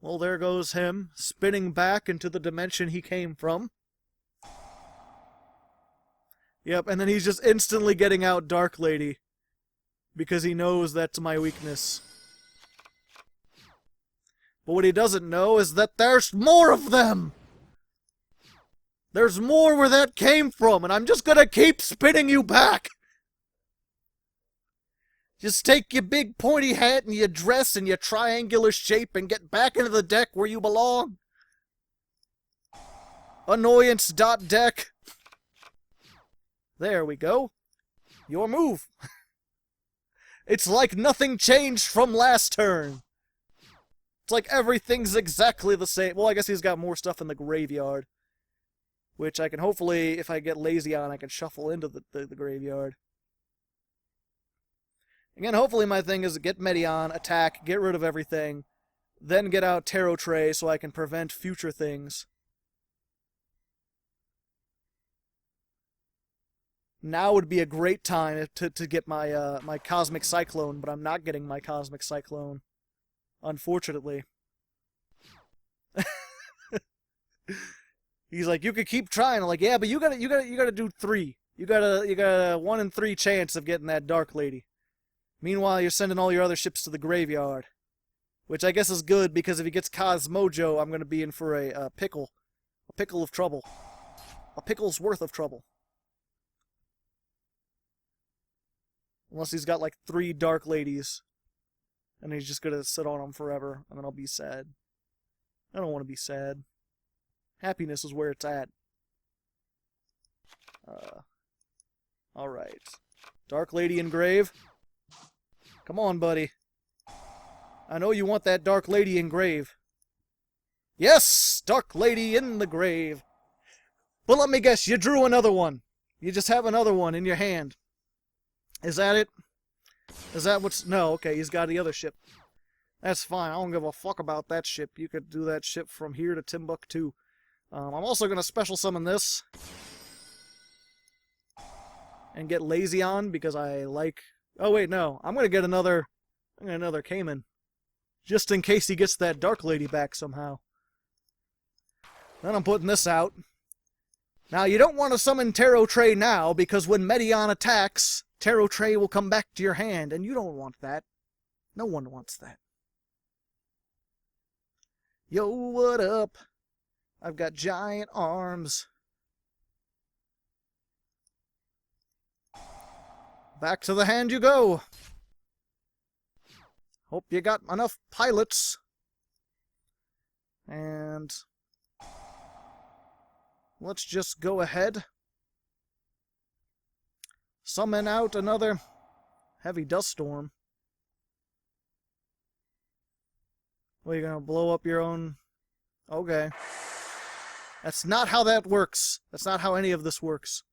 Well, there goes him, spinning back into the dimension he came from. Yep, and then he's just instantly getting out Dark Lady, because he knows that's my weakness. But what he doesn't know is that there's more of them! There's more where that came from, and I'm just gonna keep spinning you back! Just take your big pointy hat and your dress and your triangular shape and get back into the deck where you belong. Annoyance.deck. There we go. Your move. It's like nothing changed from last turn. It's like everything's exactly the same. Well, I guess he's got more stuff in the graveyard. Which I can hopefully, if I get lazy on, I can shuffle into the graveyard. Again, hopefully my thing is get Medion, attack, get rid of everything, then get out Tarotrei so I can prevent future things. Now would be a great time to get my my Cosmic Cyclone, but I'm not getting my Cosmic Cyclone, unfortunately. He's like, you could keep trying. I'm like, yeah, but you gotta do 3. You got a 1 in 3 chance of getting that Dark Lady. Meanwhile, you're sending all your other ships to the graveyard. Which I guess is good, because if he gets Cosmojo, I'm going to be in for a pickle. A pickle of trouble. A pickle's worth of trouble. Unless he's got like 3 Dark Ladies. And he's just going to sit on them forever, and then I'll be sad. I don't want to be sad. Happiness is where it's at. Alright. Dark Lady engrave. Come on, buddy. I know you want that Dark Lady in grave. Yes! Dark Lady in the grave. But let me guess, you drew another one. You just have another one in your hand. Is that it? Is that what's... No, okay, he's got the other ship. That's fine, I don't give a fuck about that ship. You could do that ship from here to Timbuktu. I'm also going to special summon this. And get lazy on, because I like... Oh, wait, no. I'm going to get another Cayman. Just in case he gets that Dark Lady back somehow. Then I'm putting this out. Now, you don't want to summon Tarotrei now, because when Medion attacks, Tarotrei will come back to your hand, and you don't want that. No one wants that. Yo, what up? I've got giant arms. Back to the hand you go. Hope you got enough pilots. And let's just go ahead. Summon out another heavy dust storm. Well, you're gonna blow up your own... Okay. That's not how that works. That's not how any of this works.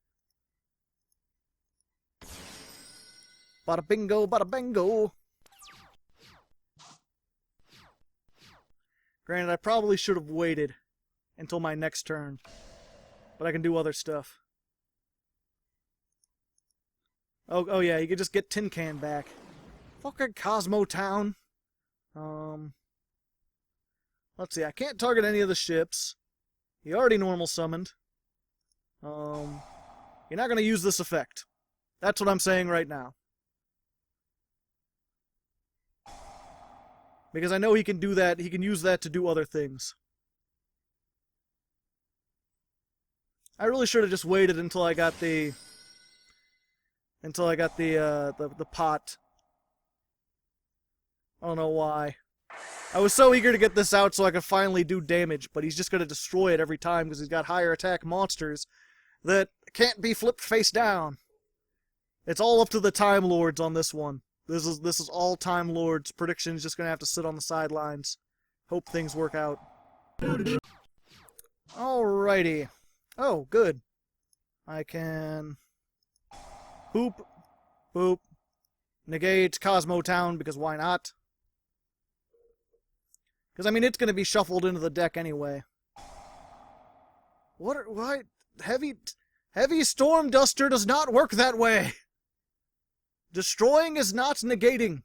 Bada bingo, bada bango. Granted, I probably should have waited until my next turn. But I can do other stuff. Oh yeah, you could just get Tin Can back. Fucking Cosmo Town. Let's see, I can't target any of the ships. He already normal summoned. You're not gonna use this effect. That's what I'm saying right now. Because I know he can do that, he can use that to do other things. I really should have just waited until I got the pot. I don't know why. I was so eager to get this out so I could finally do damage, but he's just going to destroy it every time because he's got higher attack monsters that can't be flipped face down. It's all up to the Time Lords on this one. This is all Time Lords. Prediction's just going to have to sit on the sidelines. Hope things work out. Alrighty. Oh, good. I can... Boop. Boop. Negate Cosmo Town, because why not? Because, I mean, it's going to be shuffled into the deck anyway. Why? Heavy Storm Duster does not work that way! Destroying is not negating.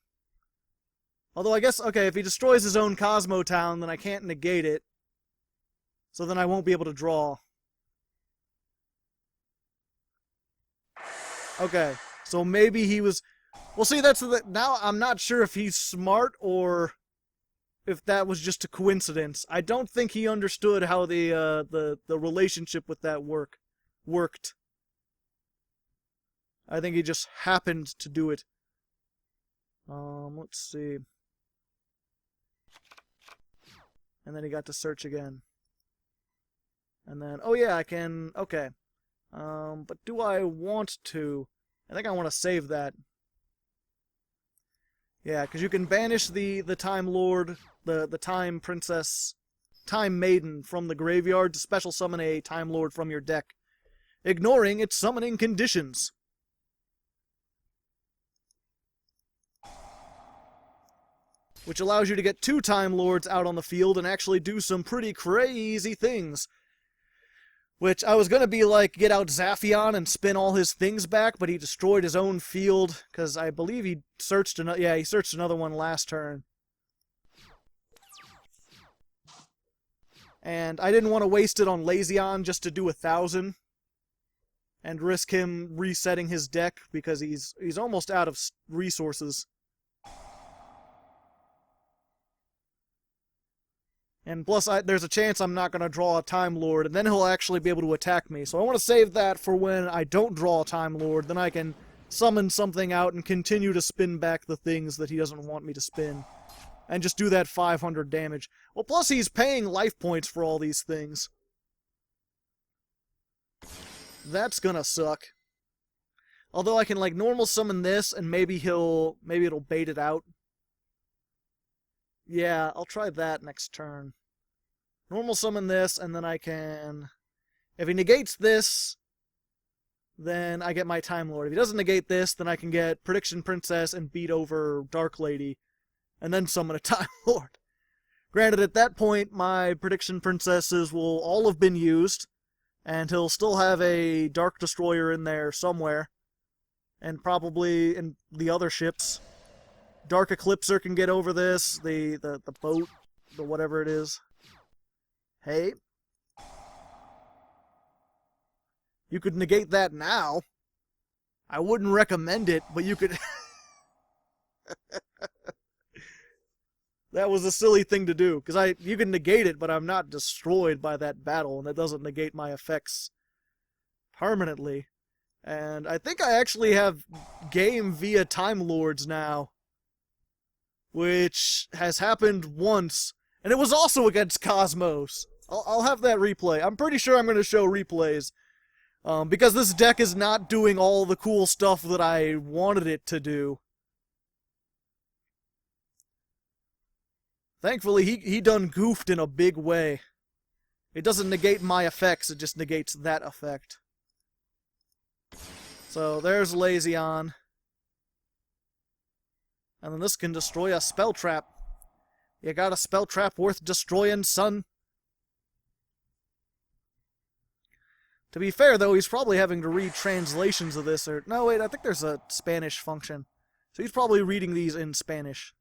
Although I guess, okay, if he destroys his own Cosmo Town, then I can't negate it. So then I won't be able to draw. Okay, so maybe he was... Well, see, that's the... Now I'm not sure if he's smart or if that was just a coincidence. I don't think he understood how the relationship with that worked. I think he just happened to do it. Let's see. And then he got to search again. And then, oh yeah, I can, okay. But do I want to? I think I want to save that. Yeah, because you can banish the Time Lord, the Time Princess, Time Maiden from the graveyard to special summon a Time Lord from your deck, ignoring its summoning conditions. Which allows you to get 2 Time Lords out on the field and actually do some pretty crazy things. Which I was going to be like, get out Zaphion and spin all his things back, but he destroyed his own field, because I believe he searched another, yeah, he searched another one last turn. And I didn't want to waste it on Lazion just to do 1,000. And risk him resetting his deck, because he's almost out of resources. And plus, there's a chance I'm not going to draw a Time Lord, and then he'll actually be able to attack me. So I want to save that for when I don't draw a Time Lord, then I can summon something out and continue to spin back the things that he doesn't want me to spin. And just do that 500 damage. Well, plus he's paying life points for all these things. That's gonna suck. Although I can, like, normal summon this, and maybe it'll bait it out. Yeah, I'll try that next turn. Normal summon this, and then I can... If he negates this, then I get my Time Lord. If he doesn't negate this, then I can get Prediction Princess and beat over Dark Lady, and then summon a Time Lord. Granted, at that point, my Prediction Princesses will all have been used, and he'll still have a Dark Destroyer in there somewhere, and probably in the other ships. Dark Eclipser can get over this, the boat, the whatever it is. Hey. You could negate that now. I wouldn't recommend it, but you could... That was a silly thing to do, because you can negate it, but I'm not destroyed by that battle, and that doesn't negate my effects permanently. And I think I actually have game via Timelords now, which has happened once, and it was also against Cosmos. I'll have that replay. I'm pretty sure I'm going to show replays, because this deck is not doing all the cool stuff that I wanted it to do. Thankfully, he done goofed in a big way. It doesn't negate my effects, it just negates that effect. So, there's Lazion. And then this can destroy a spell trap. You got a spell trap worth destroying, son? To be fair, though, he's probably having to read translations of this, or... No, wait, I think there's a Spanish function. So he's probably reading these in Spanish.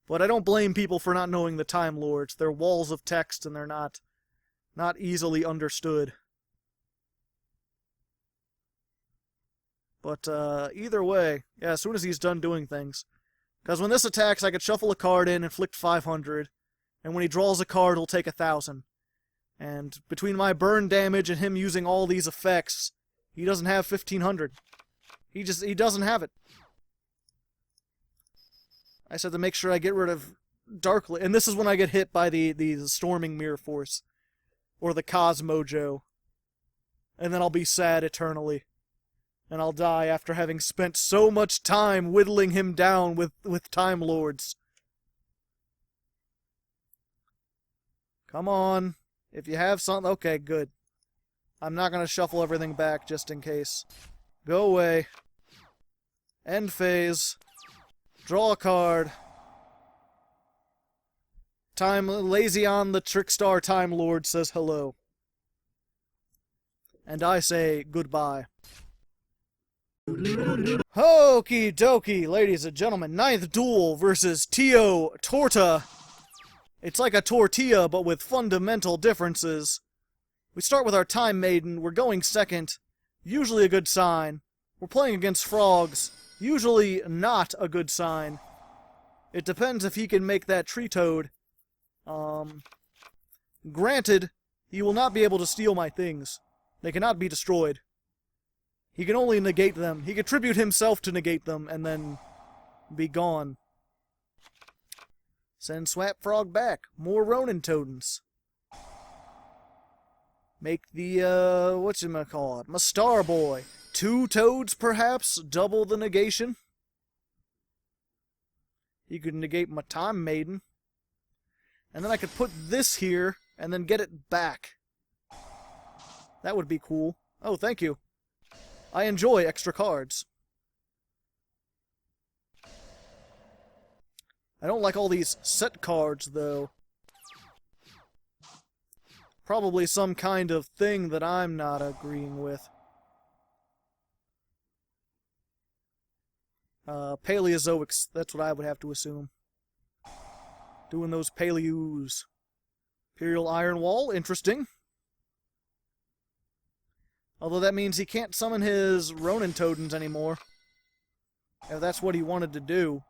But I don't blame people for not knowing the Time Lords. They're walls of text, and they're not easily understood. But, either way, yeah, as soon as he's done doing things. Because when this attacks, I could shuffle a card in, inflict 500, and when he draws a card, he'll take 1,000. And between my burn damage and him using all these effects, he doesn't have 1,500. He doesn't have it. I said to make sure I get rid of Darkly, and this is when I get hit by the Storming Mirror Force, or the Cosmo Joe. And then I'll be sad eternally. And I'll die after having spent so much time whittling him down with Time Lords. Come on. If you have something... Okay, good. I'm not going to shuffle everything back just in case. Go away. End phase. Draw a card. Lazion the Trickstar Time Lord says hello. And I say goodbye. Okie dokie, ladies and gentlemen. 9th duel versus Tio Torta. It's like a tortilla, but with fundamental differences. We start with our Time Maiden. We're going second. Usually a good sign. We're playing against frogs. Usually not a good sign. It depends if he can make that tree toad. Granted, he will not be able to steal my things. They cannot be destroyed. He can only negate them. He can tribute himself to negate them, and then be gone. Send Swap Frog back. More Ronin Totems. Make the, whatchamacallit, my Star Boy. 2 toads, perhaps? Double the negation? He could negate my Time Maiden. And then I could put this here, and then get it back. That would be cool. Oh, thank you. I enjoy extra cards. I don't like all these set cards, though. Probably some kind of thing that I'm not agreeing with. Paleozoics, that's what I would have to assume. Doing those Paleos. Imperial Iron Wall, interesting. Although that means he can't summon his Ronin Totems anymore. If that's what he wanted to do.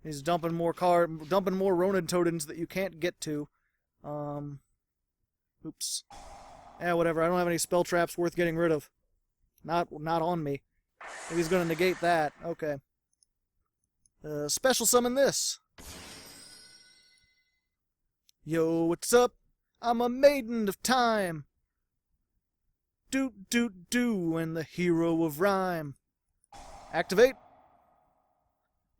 He's dumping more Ronin Totems that you can't get to. Oops. Yeah, whatever. I don't have any spell traps worth getting rid of. Not on me. If he's gonna negate that, okay. Special summon this. Yo, what's up? I'm a maiden of time. Doot doot doo, and the hero of rhyme. Activate.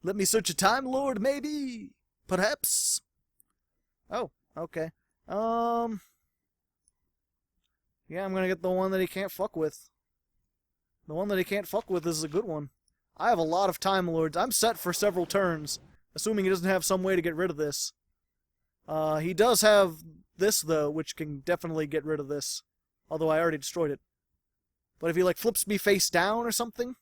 Let me search a Time Lord, maybe? Perhaps? Oh, okay. Yeah, I'm gonna get the one that he can't fuck with. The one that he can't fuck with is a good one. I have a lot of Time Lords. I'm set for several turns, assuming he doesn't have some way to get rid of this. He does have this, though, which can definitely get rid of this. Although I already destroyed it. But if he, like, flips me face down or something,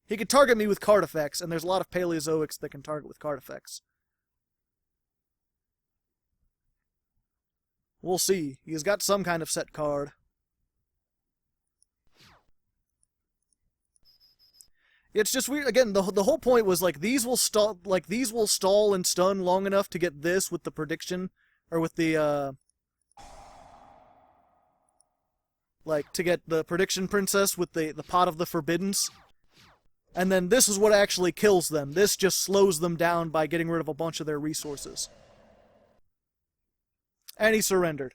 he could target me with card effects, and there's a lot of Paleozoics that can target with card effects. We'll see. He's got some kind of set card. It's just weird. Again, the whole point was like these will stall and stun long enough to get this with the prediction, or with the to get the prediction princess with the pot of the forbiddens. And then this is what actually kills them. This just slows them down by getting rid of a bunch of their resources. And he surrendered.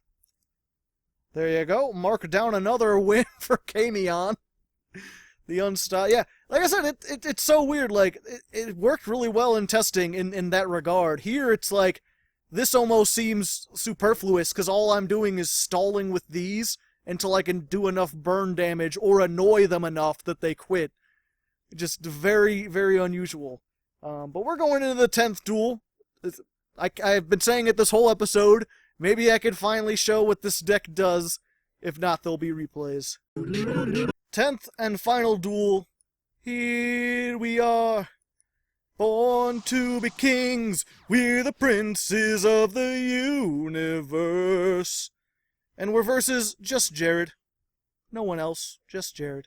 There you go. Mark down another win for Kamion. The unstyle. Yeah, like I said, it's so weird. Like, it worked really well in testing in that regard. Here, it's like, this almost seems superfluous, because all I'm doing is stalling with these until I can do enough burn damage or annoy them enough that they quit. Just very, very unusual. But we're going into the 10th duel. I've been saying it this whole episode. Maybe I could finally show what this deck does. If not, there'll be replays. 10th and final duel. Here we are. Born to be kings. We're the princes of the universe. And we're versus just Jared. No one else. Just Jared.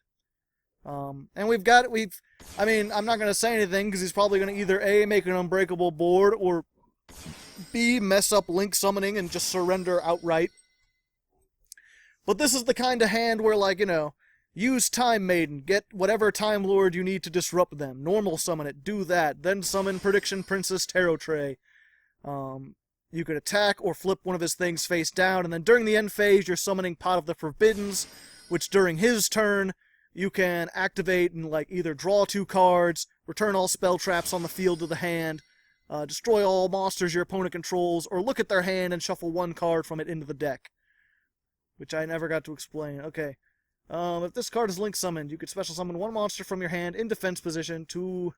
And I mean, I'm not going to say anything because he's probably going to either A, make an unbreakable board, or B, mess up Link summoning and just surrender outright. But this is the kind of hand where, like, you know, use Time Maiden, get whatever Time Lord you need to disrupt them, normal summon it, do that, then summon Prediction Princess Tarotrei. You could attack or flip one of his things face down, and then during the end phase, you're summoning Pot of the Forbiddens, which during his turn, you can activate and, like, either draw 2 cards, return all spell traps on the field to the hand, destroy all monsters your opponent controls, or look at their hand and shuffle 1 card from it into the deck. Which I never got to explain. Okay. If this card is Link summoned, you could special summon 1 monster from your hand in defense position to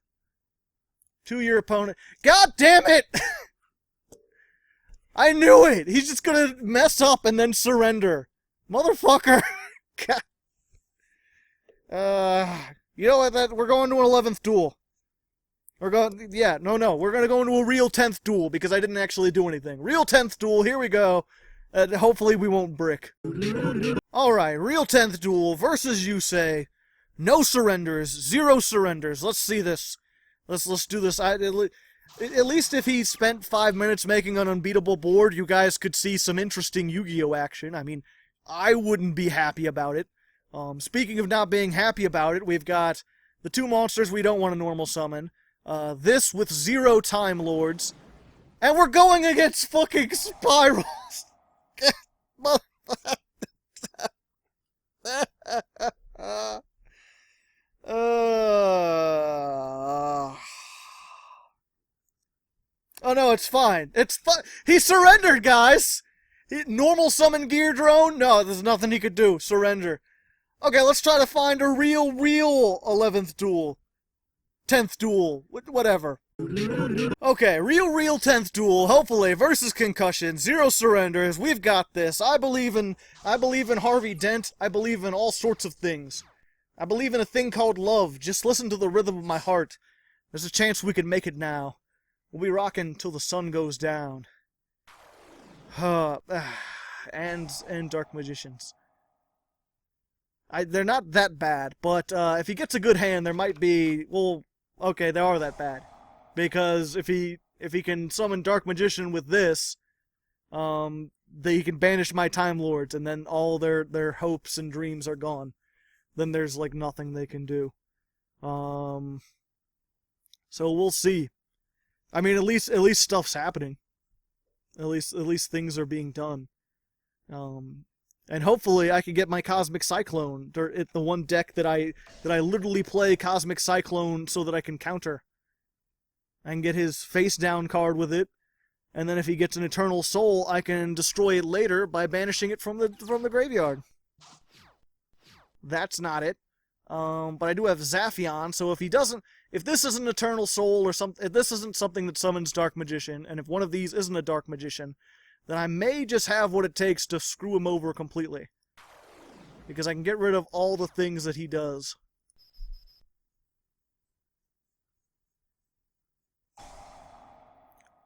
your opponent. God damn it! I knew it! He's just gonna mess up and then surrender. Motherfucker! God. You know what? We're going to an 11th duel. We're going to go into a real 10th duel because I didn't actually do anything. Real 10th duel, here we go. Hopefully we won't brick. Alright, real 10th duel versus Yusei. No surrenders, 0 surrenders. Let's see this. Let's do this. At least if he spent 5 minutes making an unbeatable board, you guys could see some interesting Yu-Gi-Oh action. I mean, I wouldn't be happy about it. Speaking of not being happy about it, we've got the 2 monsters we don't want to normal summon. This with 0 Time Lords. And we're going against fucking Spirals! Oh no, it's fine. It's fine. He surrendered, guys! Normal summon Gear Drone? No, there's nothing he could do. Surrender. Okay, let's try to find a real 11th duel. 10th duel. Whatever. Okay, real 10th duel, hopefully, versus Concussion. 0 surrenders. We've got this. I believe in Harvey Dent. I believe in all sorts of things. I believe in a thing called love. Just listen to the rhythm of my heart. There's a chance we can make it now. We'll be rocking till the sun goes down. And Dark Magicians. They're not that bad, but if he gets a good hand, there might be... Well, okay, they are that bad. Because if he can summon Dark Magician with this, he can banish my Time Lords, and then all their hopes and dreams are gone. Then there's, like, nothing they can do. So we'll see. I mean, at least stuff's happening. At least things are being done. And hopefully I can get my Cosmic Cyclone, the one deck that I literally play Cosmic Cyclone so that I can counter. I can get his face down card with it, and then if he gets an Eternal Soul, I can destroy it later by banishing it from the graveyard. That's not it. But I do have Zaphion, so if this isn't Eternal Soul or something, if this isn't something that summons Dark Magician, and if one of these isn't a Dark Magician, then I may just have what it takes to screw him over completely. Because I can get rid of all the things that he does.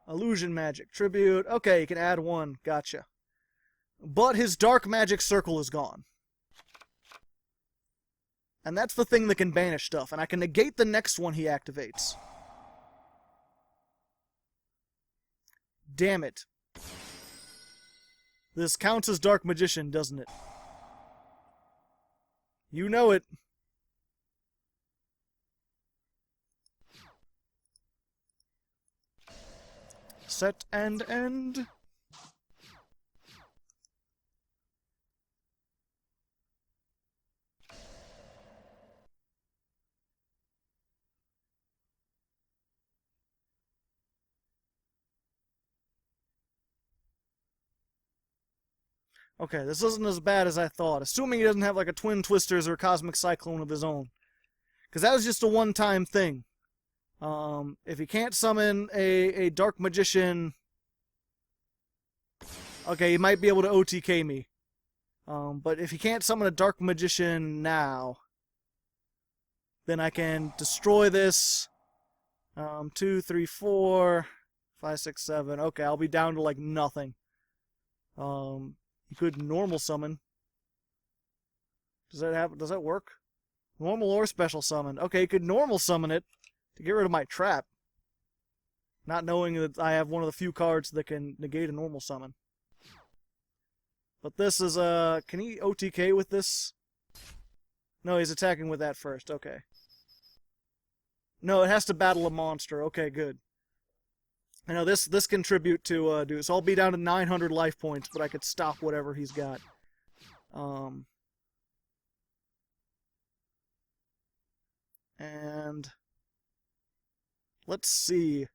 Illusion Magic. Tribute. Okay, you can add 1. Gotcha. but his dark magic circle is gone. And that's the thing that can banish stuff, and I can negate the next one he activates. Damn it. This counts as Dark Magician, doesn't it? You know it. Set and end. Okay, this isn't as bad as I thought, assuming he doesn't have like a Twin Twisters or a Cosmic Cyclone of his own. Because that was just a one-time thing. If he can't summon a Dark Magician... Okay, he might be able to OTK me. But if he can't summon a Dark Magician now, then I can destroy this. 2, 3, 4, 5, 6, 7. Okay, I'll be down to like nothing. He could normal summon. Does that work? Normal or special summon. Okay, he could normal summon it to get rid of my trap. Not knowing that I have one of the few cards that can negate a normal summon. But this is, can he OTK with this? No, he's attacking with that first. Okay. No, it has to battle a monster. Okay, good. I know this contribute to do so. I'll be down to 900 life points, but I could stop whatever he's got. And let's see.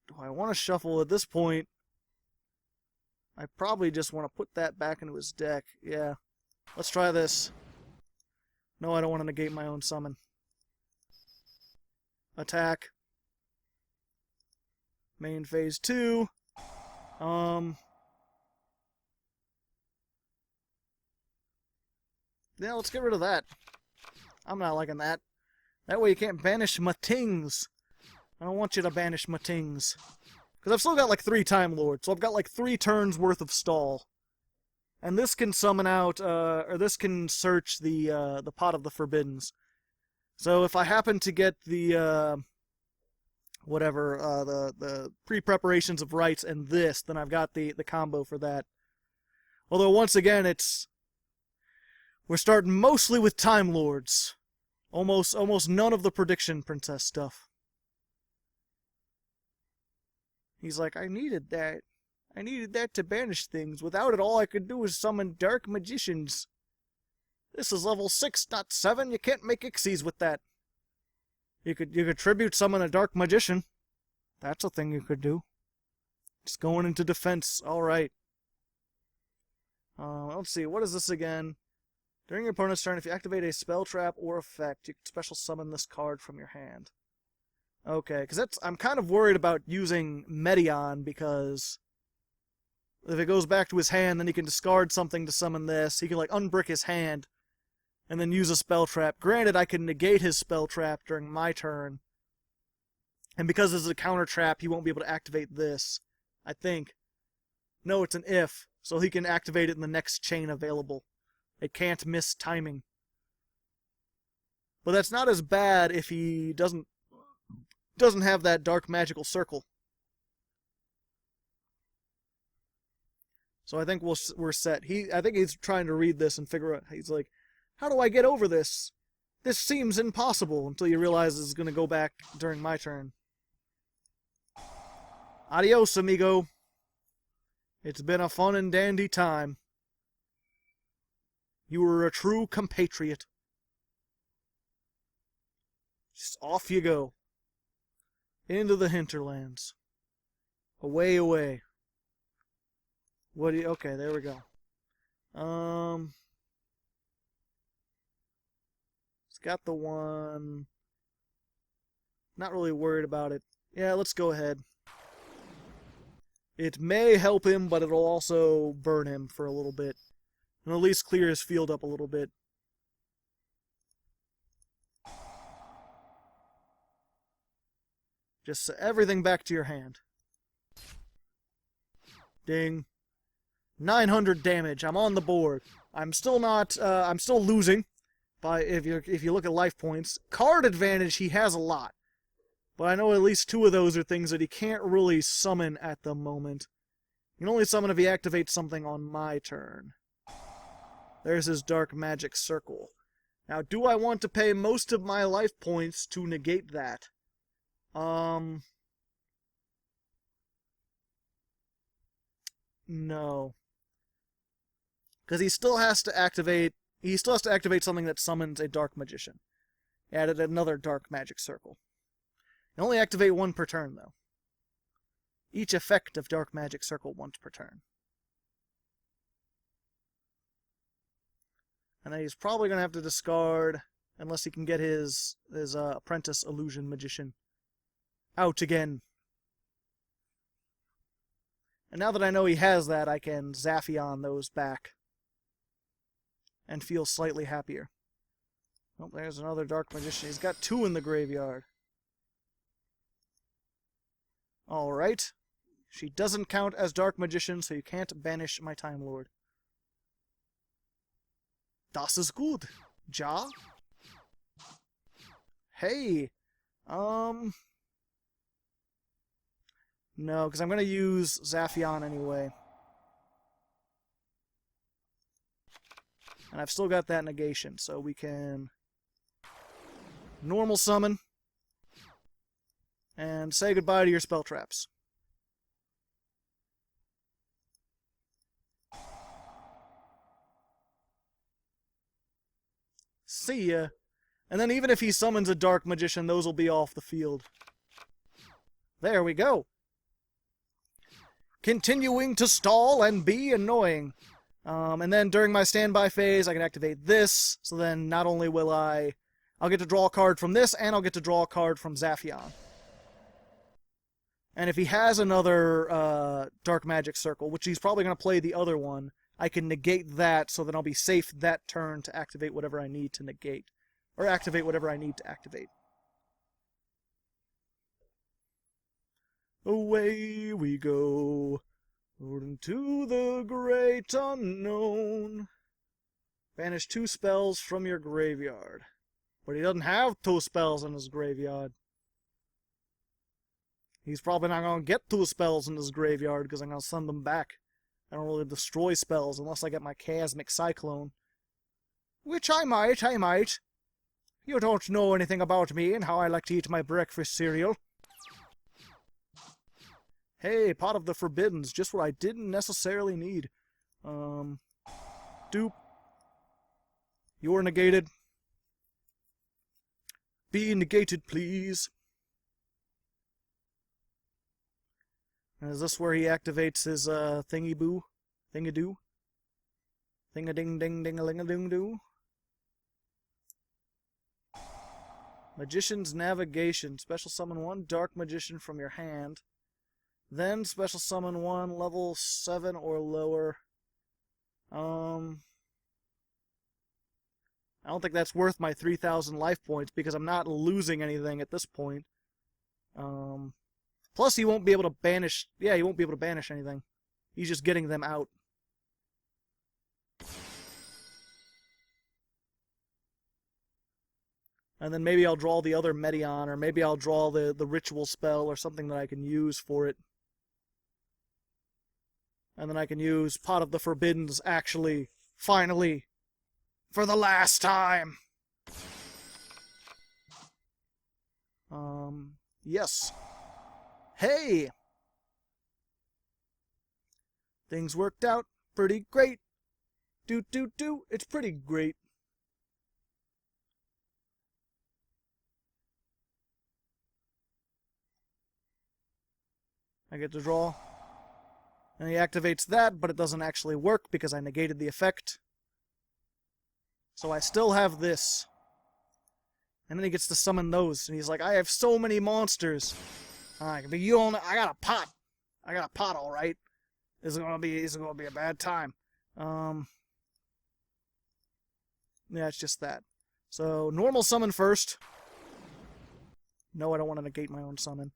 Do I want to shuffle at this point? I probably just want to put that back into his deck. Yeah. Let's try this. No, I don't want to negate my own summon. Attack. Main phase 2. Yeah, let's get rid of that. I'm not liking that. That way you can't banish my tings. I don't want you to banish my tings. Because I've still got like 3 Time Lords, so I've got like 3 turns worth of stall. And this can summon out, or this can search the Pot of the Forbiddens. So if I happen to get the, the pre-preparations of rites and this, then I've got the combo for that. Although once again, we're starting mostly with Time Lords. Almost none of the Prediction Princess stuff. He's like, I needed that. I needed that to banish things. Without it, all I could do is summon Dark Magicians. This is level 6, not 7. You can't make Ixies with that. You could tribute summon a Dark Magician. That's a thing you could do. Just going into defense. Alright. Let's see. What is this again? During your opponent's turn, if you activate a spell trap or effect, you can special summon this card from your hand. Okay, because I'm kind of worried about using Medion, because if it goes back to his hand, then he can discard something to summon this. He can, like, unbrick his hand and then use a spell trap. Granted, I can negate his spell trap during my turn. And because this is a counter trap, he won't be able to activate this, I think. No, it's an if, so he can activate it in the next chain available. It can't miss timing. But that's not as bad if he doesn't have that dark magical circle. So I think we're set. I think he's trying to read this and figure out. He's like, how do I get over this? This seems impossible, until you realize it's going to go back during my turn. Adios, amigo. It's been a fun and dandy time. You were a true compatriot. Just off you go. Into the hinterlands. Away, away. Okay, there we go. It's got the one. Not really worried about it. Yeah, let's go ahead. It may help him, but it'll also burn him for a little bit. And at least clear his field up a little bit. Just everything back to your hand. Ding. 900 damage. I'm on the board. I'm still not, I'm still losing. If you look at life points. Card advantage, he has a lot. But I know at least 2 of those are things that he can't really summon at the moment. He can only summon if he activates something on my turn. There's his Dark Magic Circle. Now, do I want to pay most of my life points to negate that? No. Because he still has to activate something that summons a Dark Magician. He added another Dark Magic Circle. You only activate 1 per turn, though. Each effect of Dark Magic Circle once per turn. And then he's probably going to have to discard, unless he can get his Apprentice Illusion Magician out again. And now that I know he has that, I can Zaphion those back. And feel slightly happier. Oh, there's another Dark Magician. He's got 2 in the graveyard. Alright. She doesn't count as Dark Magician, so you can't banish my Time Lord. Das ist gut. Ja? Hey. No, because I'm going to use Zaphion anyway. And I've still got that negation, so we can normal summon and say goodbye to your spell traps. See ya. And then even if he summons a Dark Magician, those will be off the field. There we go. Continuing to stall and be annoying. And then during my standby phase, I can activate this, so then not only will I'll get to draw a card from this, and I'll get to draw a card from Zaphion. And if he has another Dark Magic Circle, which he's probably going to play the other one, I can negate that, so then I'll be safe that turn to activate whatever I need to negate. Or activate whatever I need to activate. Away we go, into the great unknown. Banish 2 spells from your graveyard. But he doesn't have 2 spells in his graveyard. He's probably not going to get 2 spells in his graveyard, because I'm going to send them back. I don't really destroy spells unless I get my Chasmic Cyclone. Which I might. You don't know anything about me and how I like to eat my breakfast cereal. Hey, Pot of the Forbiddens, just what I didn't necessarily need. Dupe. You're negated. Be negated, please. And is this where he activates his thingy-boo? Thingadoo? Thing-a-ding-ding-ding-a-ling-a-ding-doo? Magician's Navigation. Special summon 1 Dark Magician from your hand. Then special summon 1 level 7 or lower. I don't think that's worth my 3,000 life points because I'm not losing anything at this point. Plus he won't be able to banish... Yeah, he won't be able to banish anything. He's just getting them out. And then maybe I'll draw the other Medion, or maybe I'll draw the ritual spell or something that I can use for it. And then I can use Pot of the Forbiddens, actually, finally, for the last time! Yes. Hey! Things worked out pretty great. It's pretty great. I get to draw. And he activates that, but it doesn't actually work because I negated the effect. So I still have this. And then he gets to summon those, and he's like, I have so many monsters. But you only, I got a pot. I got a pot, all right. This is gonna be a bad time. Yeah, it's just that. So normal summon first. No, I don't want to negate my own summon.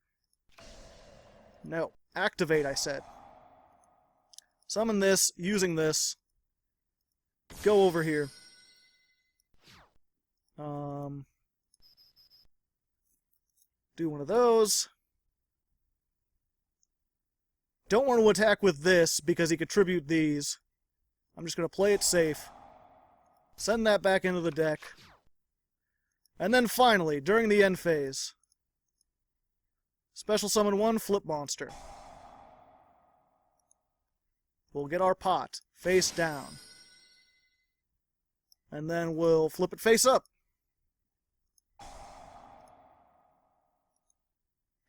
No, activate, I said. summon this, using this, go over here. Do one of those. Don't want to attack with this because he could tribute these. I'm just going to play it safe. Send that back into the deck. And then finally, during the end phase, special summon one flip monster. We'll get our pot face down. And then we'll flip it face up.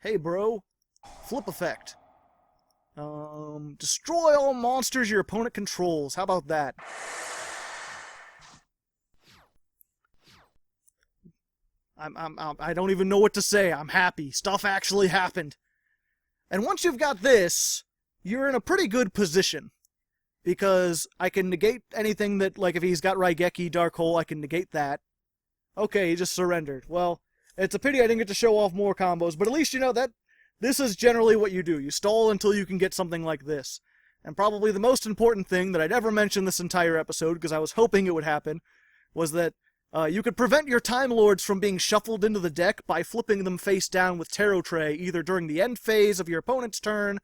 Hey bro, flip effect. Destroy all monsters your opponent controls. How about that? I don't even know what to say. I'm happy. Stuff actually happened. And once you've got this, you're in a pretty good position. Because I can negate anything that, like if he's got Raigeki, Dark Hole, I can negate that. Okay, he just surrendered. Well, it's a pity I didn't get to show off more combos, but at least you know that this is generally what you do. You stall until you can get something like this. And probably the most important thing that I'd ever mention this entire episode, because I was hoping it would happen, was that you could prevent your Time Lords from being shuffled into the deck by flipping them face down with Tarotrei, either during the end phase of your opponent's turn,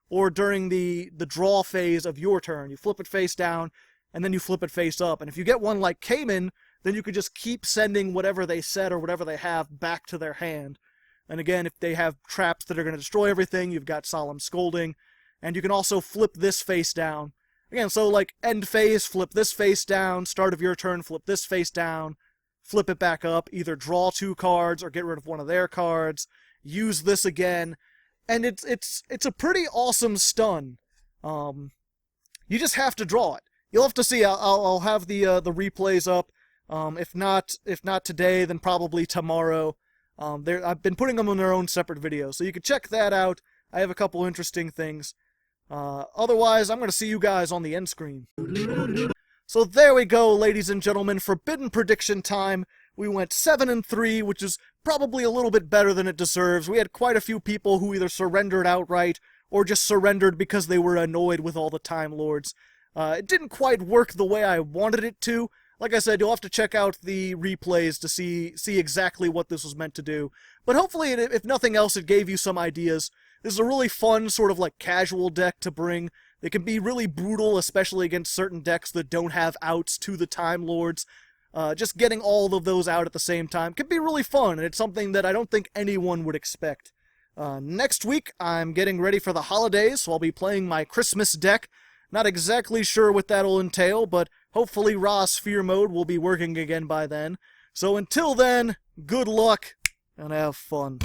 or during the draw phase of your turn. You flip it face down, and then you flip it face up. And if you get one like Cayman, then you could just keep sending whatever they said or whatever they have back to their hand. And again, if they have traps that are going to destroy everything, you've got Solemn Scolding. And you can also flip this face down. Again, so like end phase, flip this face down. Start of your turn, flip this face down. Flip it back up. Either draw 2 cards or get rid of one of their cards. Use this again. And it's a pretty awesome stun. You just have to draw it. You'll have to see. I'll have the replays up. If not today, then probably tomorrow. I've been putting them in their own separate videos, so you can check that out. I have a couple interesting things. Otherwise, I'm going to see you guys on the end screen. So there we go, ladies and gentlemen. Forbidden prediction time. We went 7-3, which is probably a little bit better than it deserves. We had quite a few people who either surrendered outright or just surrendered because they were annoyed with all the Time Lords. It didn't quite work the way I wanted it to. Like I said, you'll have to check out the replays to see exactly what this was meant to do. But hopefully, if nothing else, it gave you some ideas. This is a really fun, sort of like casual deck to bring. It can be really brutal, especially against certain decks that don't have outs to the Time Lords. Just getting all of those out at the same time can be really fun, and it's something that I don't think anyone would expect. Next week, I'm getting ready for the holidays, so I'll be playing my Christmas deck. Not exactly sure what that'll entail, but hopefully Raw Sphere mode will be working again by then. So until then, good luck, and have fun.